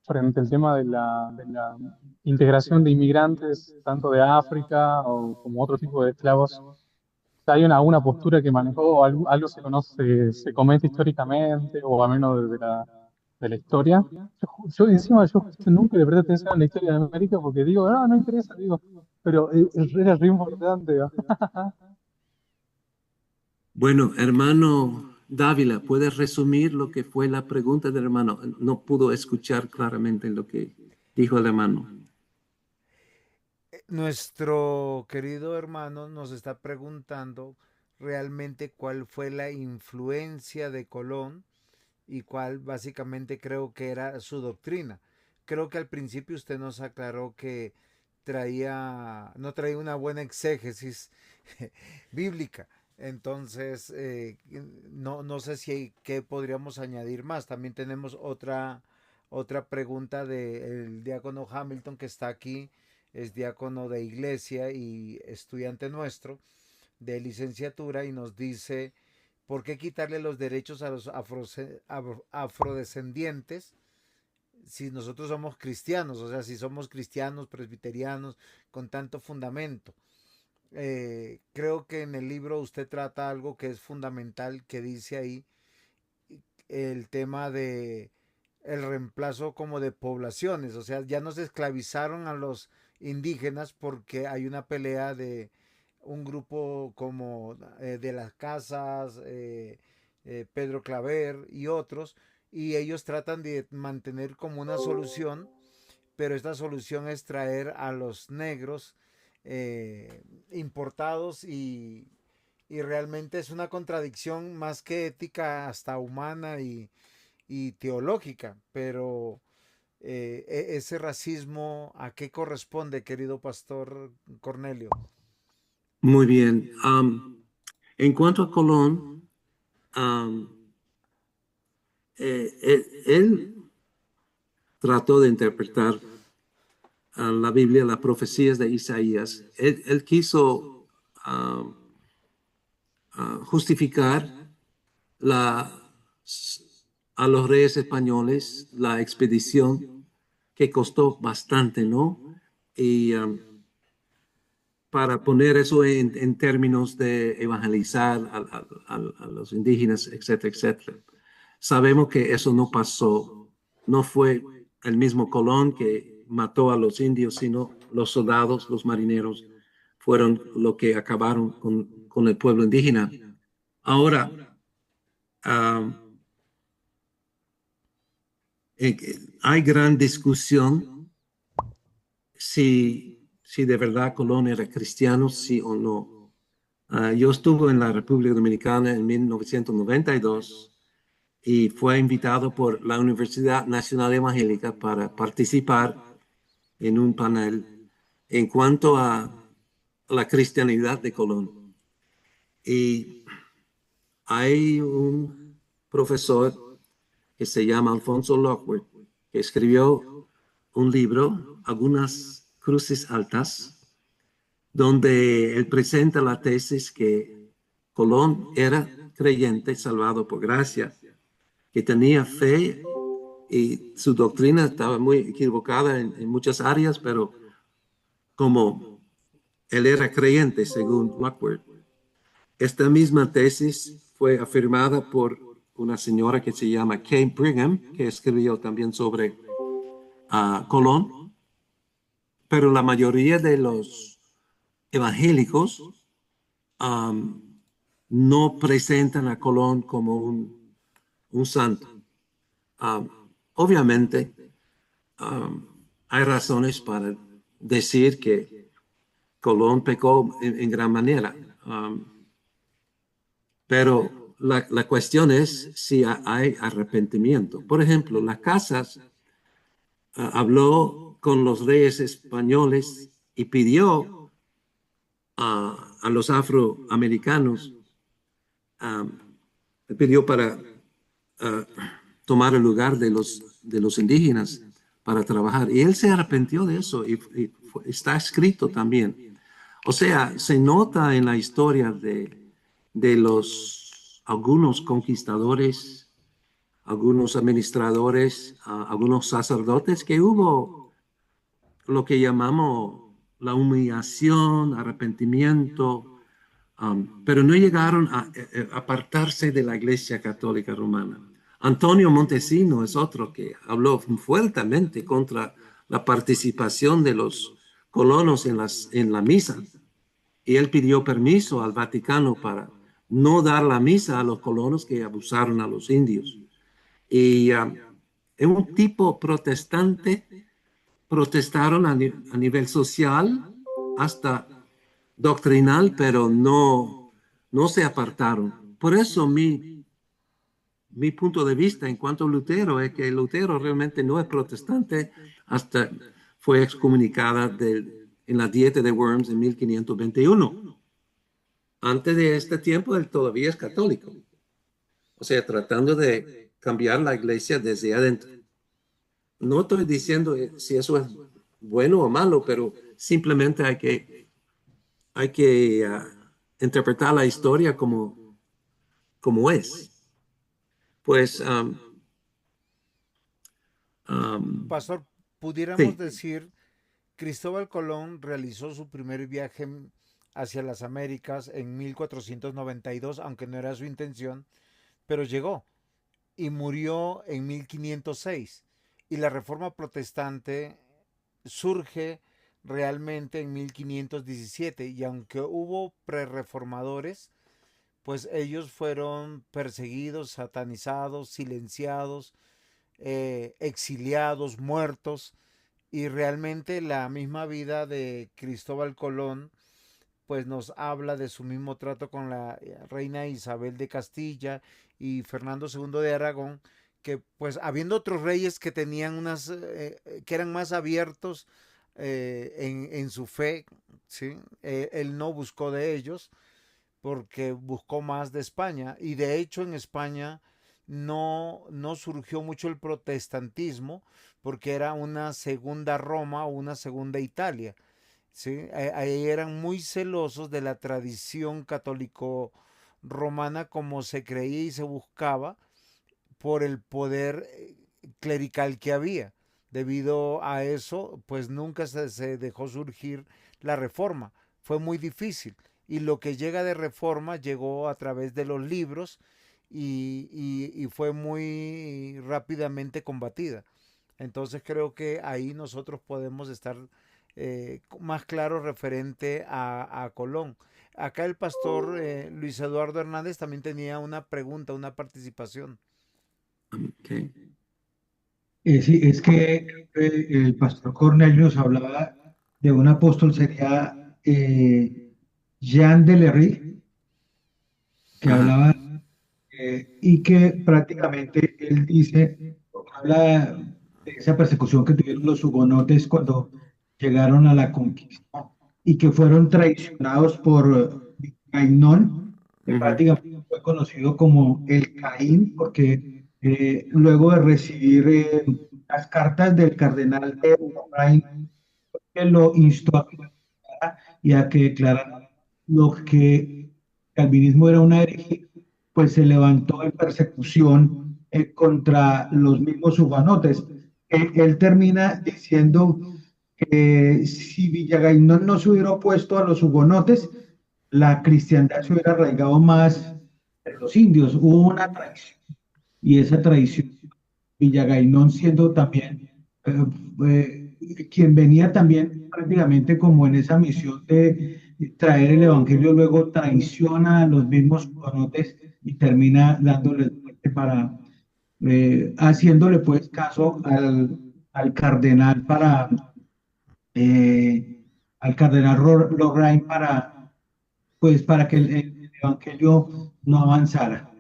frente al tema de la integración de inmigrantes, tanto de África o como otro tipo de esclavos. ¿Hay alguna postura que manejó o algo se conoce, se comenta históricamente o a menos de la historia? Encima yo justo nunca le presté atención a la historia de América porque digo, no, no interesa, digo, pero era re importante. ¿No? Bueno, hermano Dávila, ¿puedes resumir lo que fue la pregunta del hermano? No pudo escuchar claramente lo que dijo el hermano. Nuestro querido hermano nos está preguntando realmente cuál fue la influencia de Colón y cuál básicamente creo que era su doctrina. Creo que al principio usted nos aclaró que no traía una buena exégesis bíblica. Entonces, no sé si hay, qué podríamos añadir más. También tenemos otra pregunta del diácono Hamilton que está aquí. Es diácono de iglesia y estudiante nuestro de licenciatura y nos dice ¿por qué quitarle los derechos a los afrodescendientes si nosotros somos cristianos? O sea, si somos cristianos, presbiterianos, con tanto fundamento. Creo que en el libro usted trata algo que es fundamental, que dice ahí el tema de el reemplazo como de poblaciones. O sea, ya no se esclavizaron a los indígenas porque hay una pelea de un grupo como de las casas, Pedro Claver y otros, y ellos tratan de mantener como una solución, pero esta solución es traer a los negros importados y realmente es una contradicción más que ética, hasta humana y teológica, pero ese racismo, ¿a qué corresponde, querido pastor Cornelio? Muy bien. En cuanto a Colón, él trató de interpretar la Biblia, las profecías de Isaías. Él quiso justificar la, a los reyes españoles la expedición que costó bastante, ¿no? Y para poner eso en términos de evangelizar a los indígenas, etcétera, etcétera. Sabemos que eso no pasó, no fue el mismo Colón que mató a los indios, sino los soldados, los marineros, fueron los que acabaron con el pueblo indígena. Ahora, um, hay gran discusión si de verdad Colón era cristiano, sí o no. Yo estuve en la República Dominicana en 1992 y fue invitado por la Universidad Nacional Evangélica para participar en un panel en cuanto a la cristianidad de Colón. Y hay un profesor que se llama Alfonso Lockwood, que escribió un libro, Algunas Cruces Altas, donde él presenta la tesis que Colón era creyente, salvado por gracia, que tenía fe y su doctrina estaba muy equivocada en muchas áreas, pero como él era creyente, según Lockwood. Esta misma tesis fue afirmada por una señora que se llama Kay Brigham, que escribió también sobre Colón, pero la mayoría de los evangélicos no presentan a Colón como un santo. Obviamente, hay razones para decir que Colón pecó en gran manera. Pero la cuestión es si hay arrepentimiento. Por ejemplo, las casas habló con los reyes españoles y pidió a los afroamericanos, pidió para ah, tomar el lugar de los indígenas para trabajar. Y él se arrepintió de eso y está escrito también. O sea, se nota en la historia de los algunos conquistadores, algunos administradores, algunos sacerdotes, que hubo lo que llamamos la humillación, arrepentimiento, pero no llegaron a apartarse de la Iglesia Católica Romana. Antonio Montesino es otro que habló fuertemente contra la participación de los colonos en la misa. Y él pidió permiso al Vaticano para no dar la misa a los colonos que abusaron a los indios. Y es un tipo protestante, protestaron a nivel social, hasta doctrinal, pero no se apartaron. Por eso mi punto de vista en cuanto a Lutero es que Lutero realmente no es protestante hasta fue excomunicada en la dieta de Worms en 1521. Antes de este tiempo, él todavía es católico. O sea, tratando de cambiar la iglesia desde adentro. No estoy diciendo si eso es bueno o malo, pero simplemente hay que interpretar la historia como es. Pues, Pastor, pudiéramos sí. decir, Cristóbal Colón realizó su primer viaje hacia las Américas en 1492, aunque no era su intención, pero llegó y murió en 1506. Y la Reforma Protestante surge realmente en 1517 y aunque hubo prerreformadores, pues ellos fueron perseguidos, satanizados, silenciados, exiliados, muertos, y realmente la misma vida de Cristóbal Colón pues nos habla de su mismo trato con la reina Isabel de Castilla y Fernando II de Aragón, que pues habiendo otros reyes que tenían que eran más abiertos en su fe, ¿sí? Él no buscó de ellos porque buscó más de España y de hecho en España no surgió mucho el protestantismo porque era una segunda Roma o una segunda Italia. ¿Sí? Ahí eran muy celosos de la tradición católico romana como se creía y se buscaba por el poder clerical que había. Debido a eso, pues nunca se dejó surgir la reforma. Fue muy difícil. Y lo que llega de reforma llegó a través de los libros y fue muy rápidamente combatida. Entonces creo que ahí nosotros podemos estar más claros referente a Colón. Acá el pastor Luis Eduardo Hernández también tenía una pregunta, una participación. Okay. Sí, es que el pastor Cornelio nos hablaba de un apóstol, sería Jean de Lery, que Ajá. hablaba y que prácticamente él dice, habla de esa persecución que tuvieron los hugonotes cuando llegaron a la conquista y que fueron traicionados por Gainón, que prácticamente fue conocido como el Caín, porque luego de recibir las cartas del cardenal de Lorraine, que lo instó a que declarara y a que declarara lo que el calvinismo era una herejía, pues se levantó en persecución contra los mismos hugonotes. Él termina diciendo que si Villagainón no se hubiera opuesto a los hugonotes, la cristiandad se hubiera arraigado más en los indios. Hubo una traición y esa traición, Villagainón siendo también quien venía también prácticamente como en esa misión de traer el evangelio, luego traiciona a los mismos hugonotes y termina dándoles muerte para haciéndole pues caso al cardenal para eh, al cardenal Lorraine para pues para que evangelio no avanzara.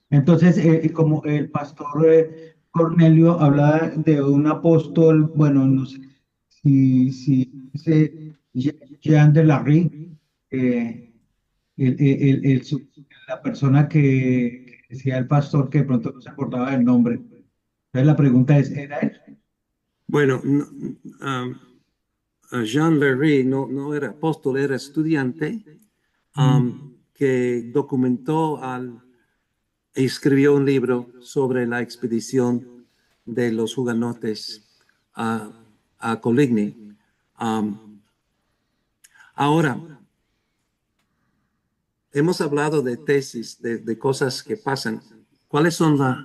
Entonces, como el pastor Cornelio hablaba de un apóstol, bueno, no sé si ese Jean de la Rie, la persona que decía el pastor que de pronto no se acordaba del nombre. Entonces la pregunta es, ¿era él? Bueno, Jean Lery no era apóstol, era estudiante que documentó escribió un libro sobre la expedición de los hugonotes a Coligny. Ahora, hemos hablado de tesis, de cosas que pasan. ¿Cuáles son las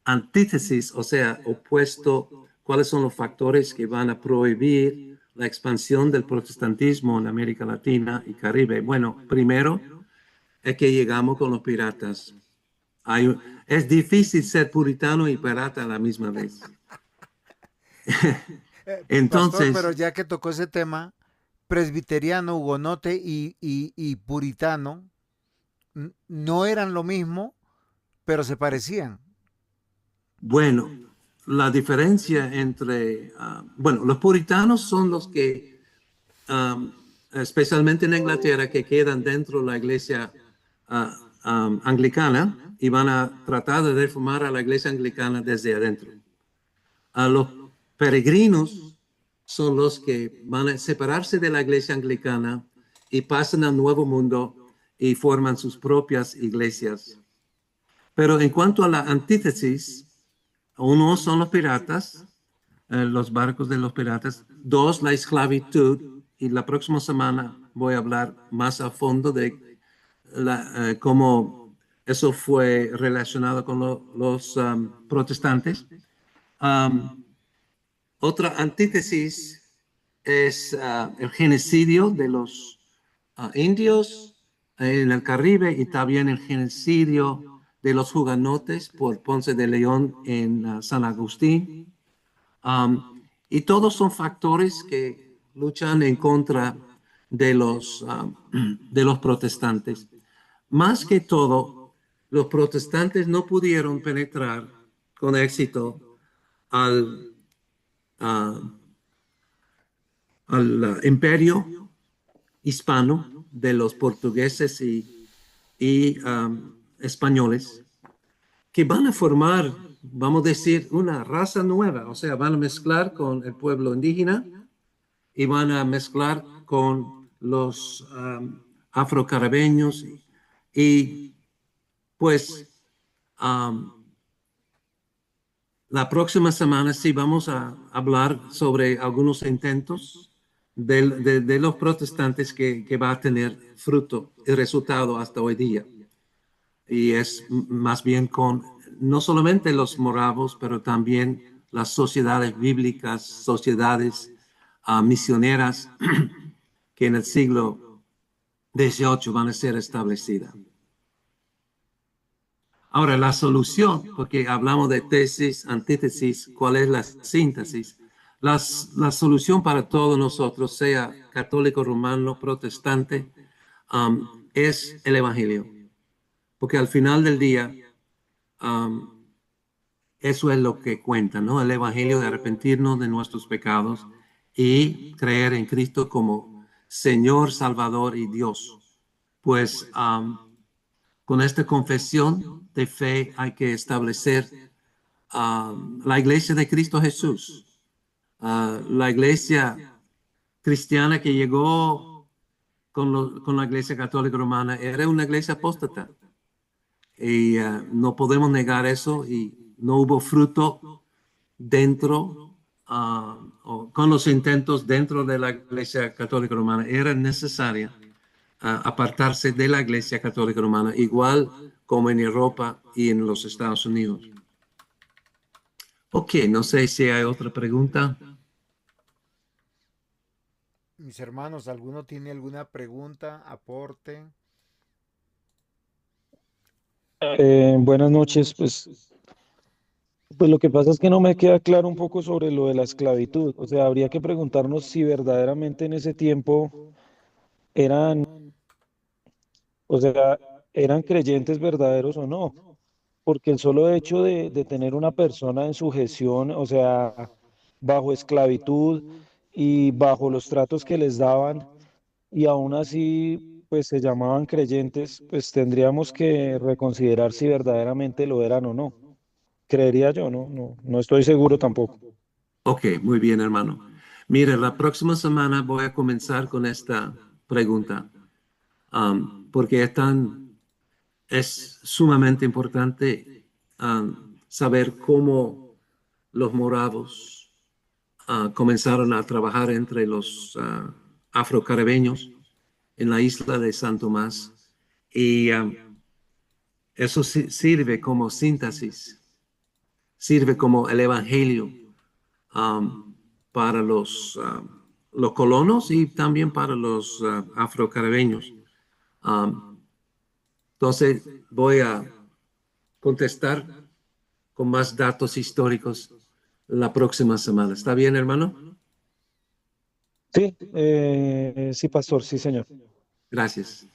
antítesis, o sea, opuesto? ¿Cuáles son los factores que van a prohibir la expansión del protestantismo en América Latina y Caribe? Bueno, primero es que llegamos con los piratas. Es difícil ser puritano y pirata a la misma vez. Pastor, pero Entonces, ya que tocó ese tema, presbiteriano, hugonote y puritano no eran lo mismo, pero se parecían. bueno, la diferencia entre, bueno, los puritanos son los que, especialmente en Inglaterra, que quedan dentro de la iglesia anglicana y van a tratar de reformar a la iglesia anglicana desde adentro. A los peregrinos son los que van a separarse de la iglesia anglicana y pasan al nuevo mundo y forman sus propias iglesias. Pero en cuanto a la antítesis, uno son los piratas, los barcos de los piratas. Dos, la esclavitud. Y la próxima semana voy a hablar más a fondo de cómo eso fue relacionado con los protestantes. Otra antítesis es el genocidio de los indios en el Caribe y también el genocidio de los hugonotes por Ponce de León en San Agustín. Y todos son factores que luchan en contra de los protestantes. Más que todo, los protestantes no pudieron penetrar con éxito al imperio hispano de los portugueses y españoles, que van a formar, vamos a decir, una raza nueva, o sea, van a mezclar con el pueblo indígena y van a mezclar con los afrocaribeños y pues la próxima semana sí vamos a hablar sobre algunos intentos de los protestantes que va a tener fruto y resultado hasta hoy día. Y es más bien con no solamente los moravos, pero también las sociedades bíblicas, sociedades misioneras que en el siglo XVIII van a ser establecidas. Ahora, la solución, porque hablamos de tesis, antítesis, ¿cuál es la síntesis? La solución para todos nosotros, sea católico, romano, protestante, es el Evangelio. Porque al final del día, eso es lo que cuenta, ¿no? El Evangelio de arrepentirnos de nuestros pecados y creer en Cristo como Señor, Salvador y Dios. Pues con esta confesión de fe hay que establecer la iglesia de Cristo Jesús, la iglesia cristiana que llegó con la iglesia católica romana era una iglesia apóstata y no podemos negar eso y no hubo fruto dentro con los intentos dentro de la iglesia católica romana. Era necesaria apartarse de la iglesia católica romana, igual como en Europa y en los Estados Unidos. Ok, no sé si hay otra pregunta. Mis hermanos, ¿alguno tiene alguna pregunta, aporte? Buenas noches, pues lo que pasa es que no me queda claro un poco sobre lo de la esclavitud. O sea, habría que preguntarnos si verdaderamente en ese tiempo eran, o sea, eran creyentes verdaderos o no, porque el solo hecho de tener una persona en sujeción, o sea, bajo esclavitud y bajo los tratos que les daban, y aún así, pues se llamaban creyentes, pues tendríamos que reconsiderar si verdaderamente lo eran o no. Creería yo, no estoy seguro tampoco. Ok, muy bien, hermano. Mire, la próxima semana voy a comenzar con esta pregunta, porque es sumamente importante saber cómo los morados comenzaron a trabajar entre los afrocaribeños en la isla de San Tomás. Y eso sirve como síntesis, sirve como el evangelio para los colonos y también para los afrocaribeños. Um, entonces voy a contestar con más datos históricos la próxima semana. ¿Está bien, hermano? Sí, sí, pastor, sí, señor. Gracias.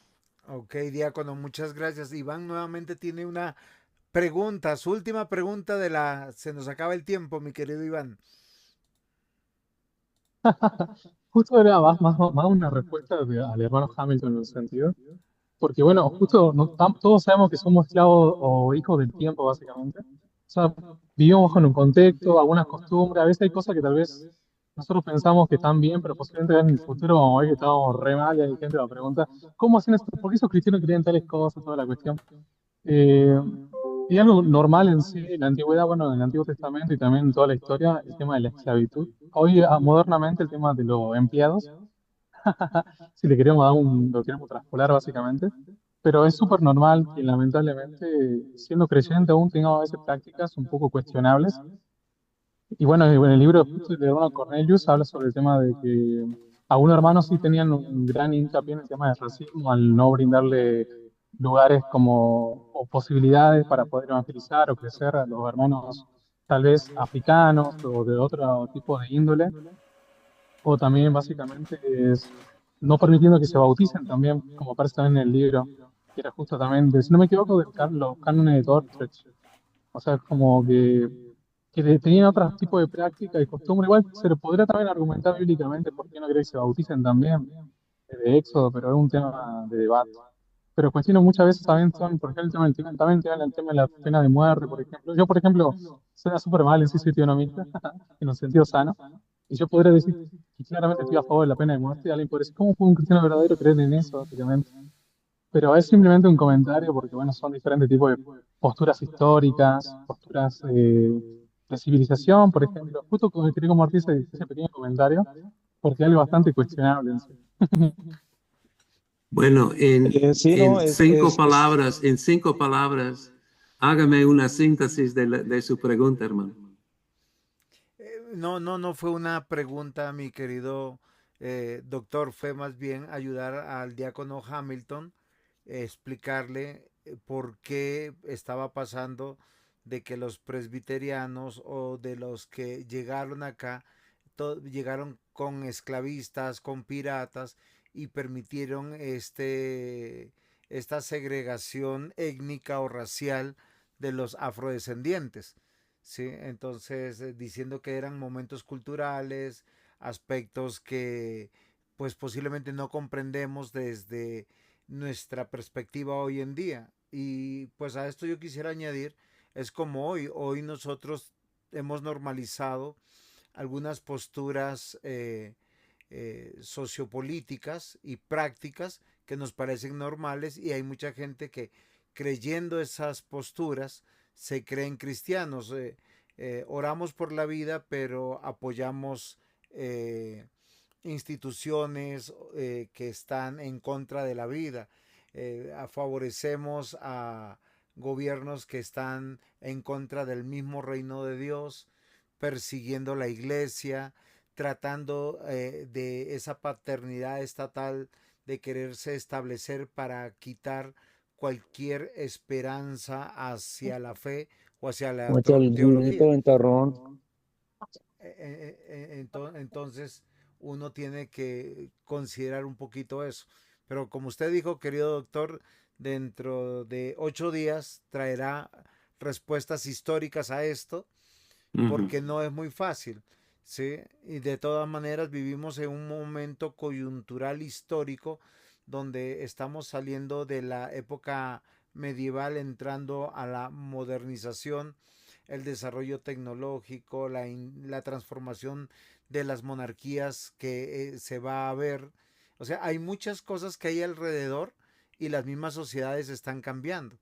Ok, diácono, muchas gracias. Iván nuevamente tiene una pregunta, su última pregunta de la... Se nos acaba el tiempo, mi querido Iván. Justo era más una respuesta al hermano Hamilton en el sentido, porque bueno, justo todos sabemos que somos esclavos o hijos del tiempo, básicamente. O sea, vivimos en un contexto, algunas costumbres, a veces hay cosas que tal vez nosotros pensamos que están bien, pero posiblemente en el futuro vamos a ver que estamos re mal y hay gente que va a preguntar, ¿cómo hacen esto? ¿Por qué esos cristianos creen tales cosas? Toda la cuestión. Eh, y algo normal en sí, en la antigüedad, bueno, en el Antiguo Testamento y también en toda la historia, el tema de la esclavitud. Hoy, modernamente, el tema de los empleados, si le queremos dar lo queremos traspolar básicamente, pero es súper normal que lamentablemente, siendo creyente, aún tengamos a veces prácticas un poco cuestionables. Y bueno, en el libro justo de hermano Cornelius habla sobre el tema de que algunos hermanos sí tenían un gran hincapié en el tema del racismo al no brindarle lugares como o posibilidades para poder evangelizar o crecer a los hermanos tal vez africanos o de otro tipo de índole, o también básicamente es no permitiendo que se bauticen también, como aparece también en el libro, que era justo también, si no me equivoco, los cánones de Dordrecht. O sea, como que tenían otro tipo de práctica y costumbre. Igual se le podría también argumentar bíblicamente por qué no cree que se bauticen también, de Éxodo, pero es un tema de debate. Pero cuestiones muchas veces también son, por ejemplo, también tienen el tema de la pena de muerte, por ejemplo. Yo, por ejemplo, suena súper mal en sí soy economista, en un sentido sano, y yo podría decir que claramente estoy a favor de la pena de muerte, y alguien podría decir, ¿cómo puede un cristiano verdadero creer en eso, básicamente? Pero es simplemente un comentario porque, bueno, son diferentes tipos de posturas históricas, posturas de civilización, por ejemplo. Justo como quería compartir ese pequeño comentario, porque es algo bastante cuestionable en sí. Bueno, Sí, no, en cinco palabras, hágame una síntesis de su pregunta, hermano. No fue una pregunta, mi querido doctor, fue más bien ayudar al diácono Hamilton, explicarle por qué estaba pasando de que los presbiterianos o de los que llegaron acá, llegaron con esclavistas, con piratas y permitieron esta segregación étnica o racial de los afrodescendientes. ¿Sí? Entonces, diciendo que eran momentos culturales, aspectos que pues posiblemente no comprendemos desde nuestra perspectiva hoy en día. Y pues a esto yo quisiera añadir, es como hoy nosotros hemos normalizado algunas posturas sociopolíticas y prácticas que nos parecen normales y hay mucha gente que creyendo esas posturas se creen cristianos. Oramos por la vida, pero apoyamos instituciones que están en contra de la vida. Favorecemos a gobiernos que están en contra del mismo reino de Dios, persiguiendo la iglesia, tratando de esa paternidad estatal de quererse establecer para quitar cualquier esperanza hacia la fe o hacia la como el teología. grito ventarrón. Entonces uno tiene que considerar un poquito eso. Pero como usted dijo, querido doctor, dentro de 8 días traerá respuestas históricas a esto, Ujú. porque no es muy fácil, ¿sí? Y de todas maneras vivimos en un momento coyuntural histórico donde estamos saliendo de la época medieval entrando a la modernización, el desarrollo tecnológico, la transformación de las monarquías que se va a ver. O sea, hay muchas cosas que hay alrededor y las mismas sociedades están cambiando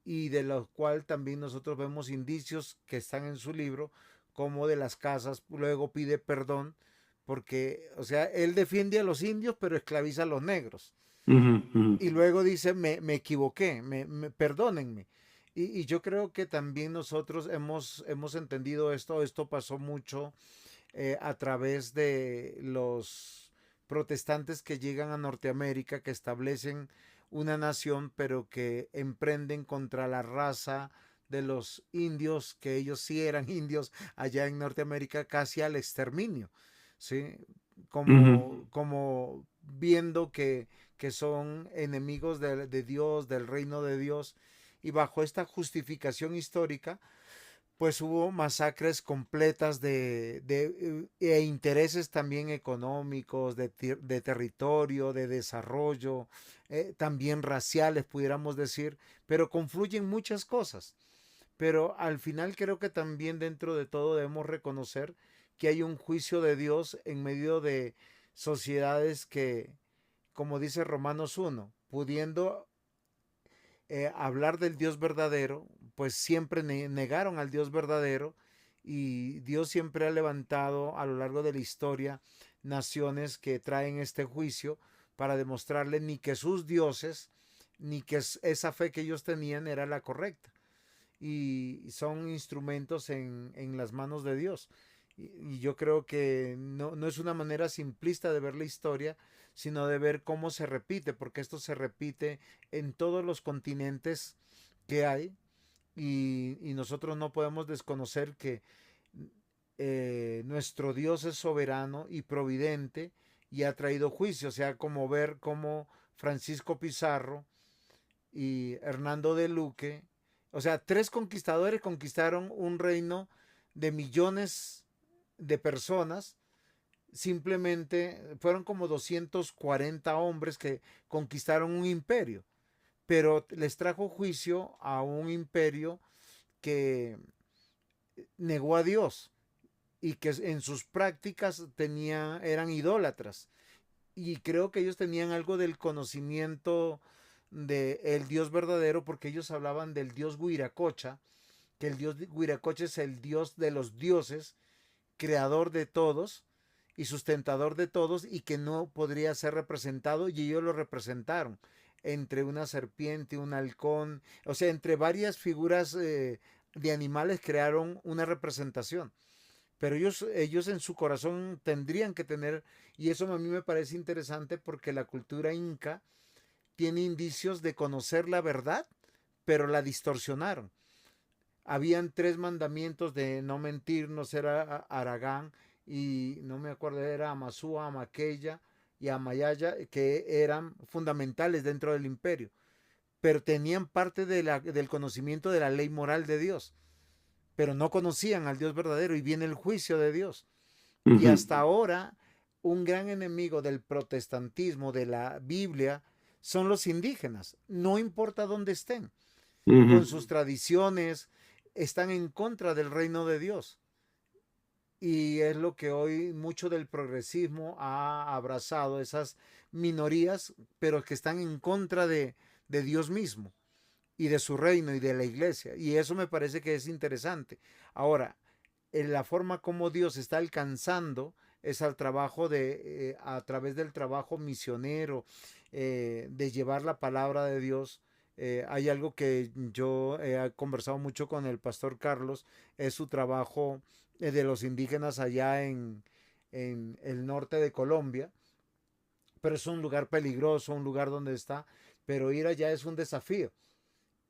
y de lo cual también nosotros vemos indicios que están en su libro, como de las casas, luego pide perdón, porque, o sea, él defiende a los indios, pero esclaviza a los negros. Ujú, ujú. Y luego dice, me equivoqué, perdónenme. Y yo creo que también nosotros hemos entendido esto pasó mucho a través de los protestantes que llegan a Norteamérica, que establecen una nación, pero que emprenden contra la raza de los indios, que ellos sí eran indios allá en Norteamérica, casi al exterminio, ¿sí? Ujú. Como viendo que son enemigos de Dios, del reino de Dios, y bajo esta justificación histórica, pues hubo masacres completas e intereses también económicos, de territorio, de desarrollo, también raciales, pudiéramos decir, pero confluyen muchas cosas. Pero al final creo que también dentro de todo debemos reconocer que hay un juicio de Dios en medio de sociedades que, como dice Romanos 1, pudiendo hablar del Dios verdadero, pues siempre negaron al Dios verdadero y Dios siempre ha levantado a lo largo de la historia naciones que traen este juicio para demostrarle ni que sus dioses, ni que esa fe que ellos tenían era la correcta. Y son instrumentos en las manos de Dios. Y yo creo que no es una manera simplista de ver la historia, sino de ver cómo se repite, porque esto se repite en todos los continentes que hay y nosotros no podemos desconocer que nuestro Dios es soberano y providente y ha traído juicio, o sea, como ver cómo Francisco Pizarro y Hernando de Luque, o sea, tres conquistadores conquistaron un reino de millones de personas, simplemente fueron como 240 hombres que conquistaron un imperio, pero les trajo juicio a un imperio que negó a Dios y que en sus prácticas eran idólatras. Y creo que ellos tenían algo del conocimiento del Dios verdadero porque ellos hablaban del Dios Huiracocha, que el Dios Huiracocha es el Dios de los dioses, creador de todos y sustentador de todos y que no podría ser representado y ellos lo representaron entre una serpiente, un halcón, o sea, entre varias figuras de animales crearon una representación. Pero ellos en su corazón tendrían que tener, y eso a mí me parece interesante porque la cultura inca tiene indicios de conocer la verdad, pero la distorsionaron. Habían tres mandamientos de no mentir, no ser Aragán, y no me acuerdo, era Amazúa, Amaqueya y Amayaya, que eran fundamentales dentro del imperio, pero tenían parte del conocimiento de la ley moral de Dios, pero no conocían al Dios verdadero y viene el juicio de Dios. Y Ujú. hasta ahora, un gran enemigo del protestantismo, de la Biblia, son los indígenas, no importa dónde estén, con Ujú. sus tradiciones, están en contra del reino de Dios. Y es lo que hoy mucho del progresismo ha abrazado, esas minorías, pero que están en contra de Dios mismo y de su reino y de la iglesia. Y eso me parece que es interesante. Ahora, en la forma como Dios está alcanzando es al trabajo a través del trabajo misionero, de llevar la palabra de Dios. Hay algo que yo he conversado mucho con el pastor Carlos, es su trabajo de los indígenas allá en el norte de Colombia, pero es un lugar peligroso, un lugar donde está, pero ir allá es un desafío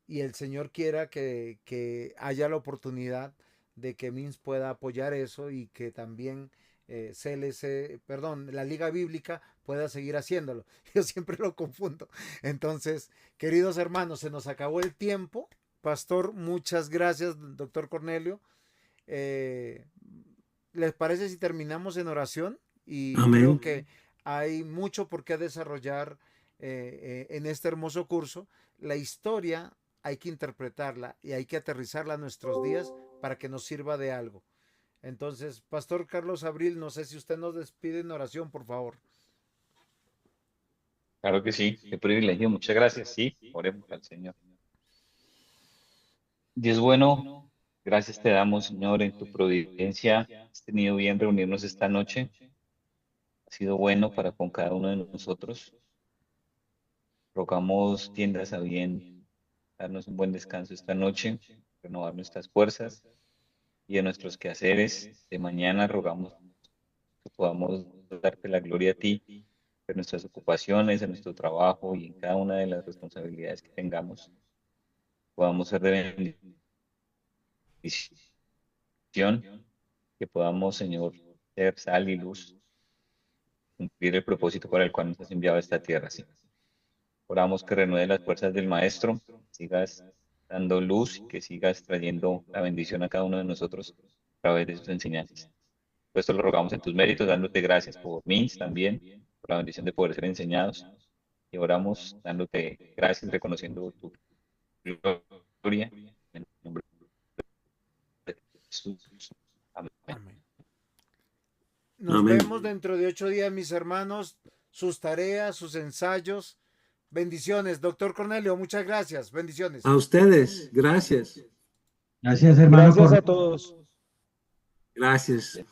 y el Señor quiera que haya la oportunidad de que MINS pueda apoyar eso y que también CLC, perdón, la Liga Bíblica pueda seguir haciéndolo. Yo siempre lo confundo. Entonces, queridos hermanos, se nos acabó el tiempo. Pastor, muchas gracias, doctor Cornelio. ¿Les parece si terminamos en oración? Y creo Amén. que hay mucho por qué desarrollar en este hermoso curso. La historia hay que interpretarla y hay que aterrizarla a nuestros días para que nos sirva de algo. Entonces, Pastor Carlos Abril, no sé si usted nos despide en oración, por favor. Claro que sí, qué privilegio, muchas gracias. Sí, oremos al Señor. Dios bueno, gracias te damos, Señor, en tu providencia. Has tenido bien reunirnos esta noche. Ha sido bueno para con cada uno de nosotros. Rogamos tiendas a bien, darnos un buen descanso esta noche, renovar nuestras fuerzas y en nuestros quehaceres de mañana rogamos que podamos darte la gloria a ti, en nuestras ocupaciones, en nuestro trabajo y en cada una de las responsabilidades que tengamos, podamos ser de bendición, que podamos, Señor, ser sal y luz, cumplir el propósito para el cual nos has enviado a esta tierra. Sí. Oramos que renueve las fuerzas del Maestro, sigas dando luz y que sigas trayendo la bendición a cada uno de nosotros a través de sus enseñanzas. Por esto lo rogamos en tus méritos, dándote gracias por mí también, por la bendición de poder ser enseñados. Y oramos dándote gracias, reconociendo tu gloria. En el nombre de Jesús. Amén. Amén. Nos Amén. vemos dentro de 8 días, mis hermanos. Sus tareas, sus ensayos. Bendiciones. Doctor Cornelio, muchas gracias. Bendiciones. A ustedes, gracias. Gracias, hermano Gracias a Cornelio. todos. Gracias.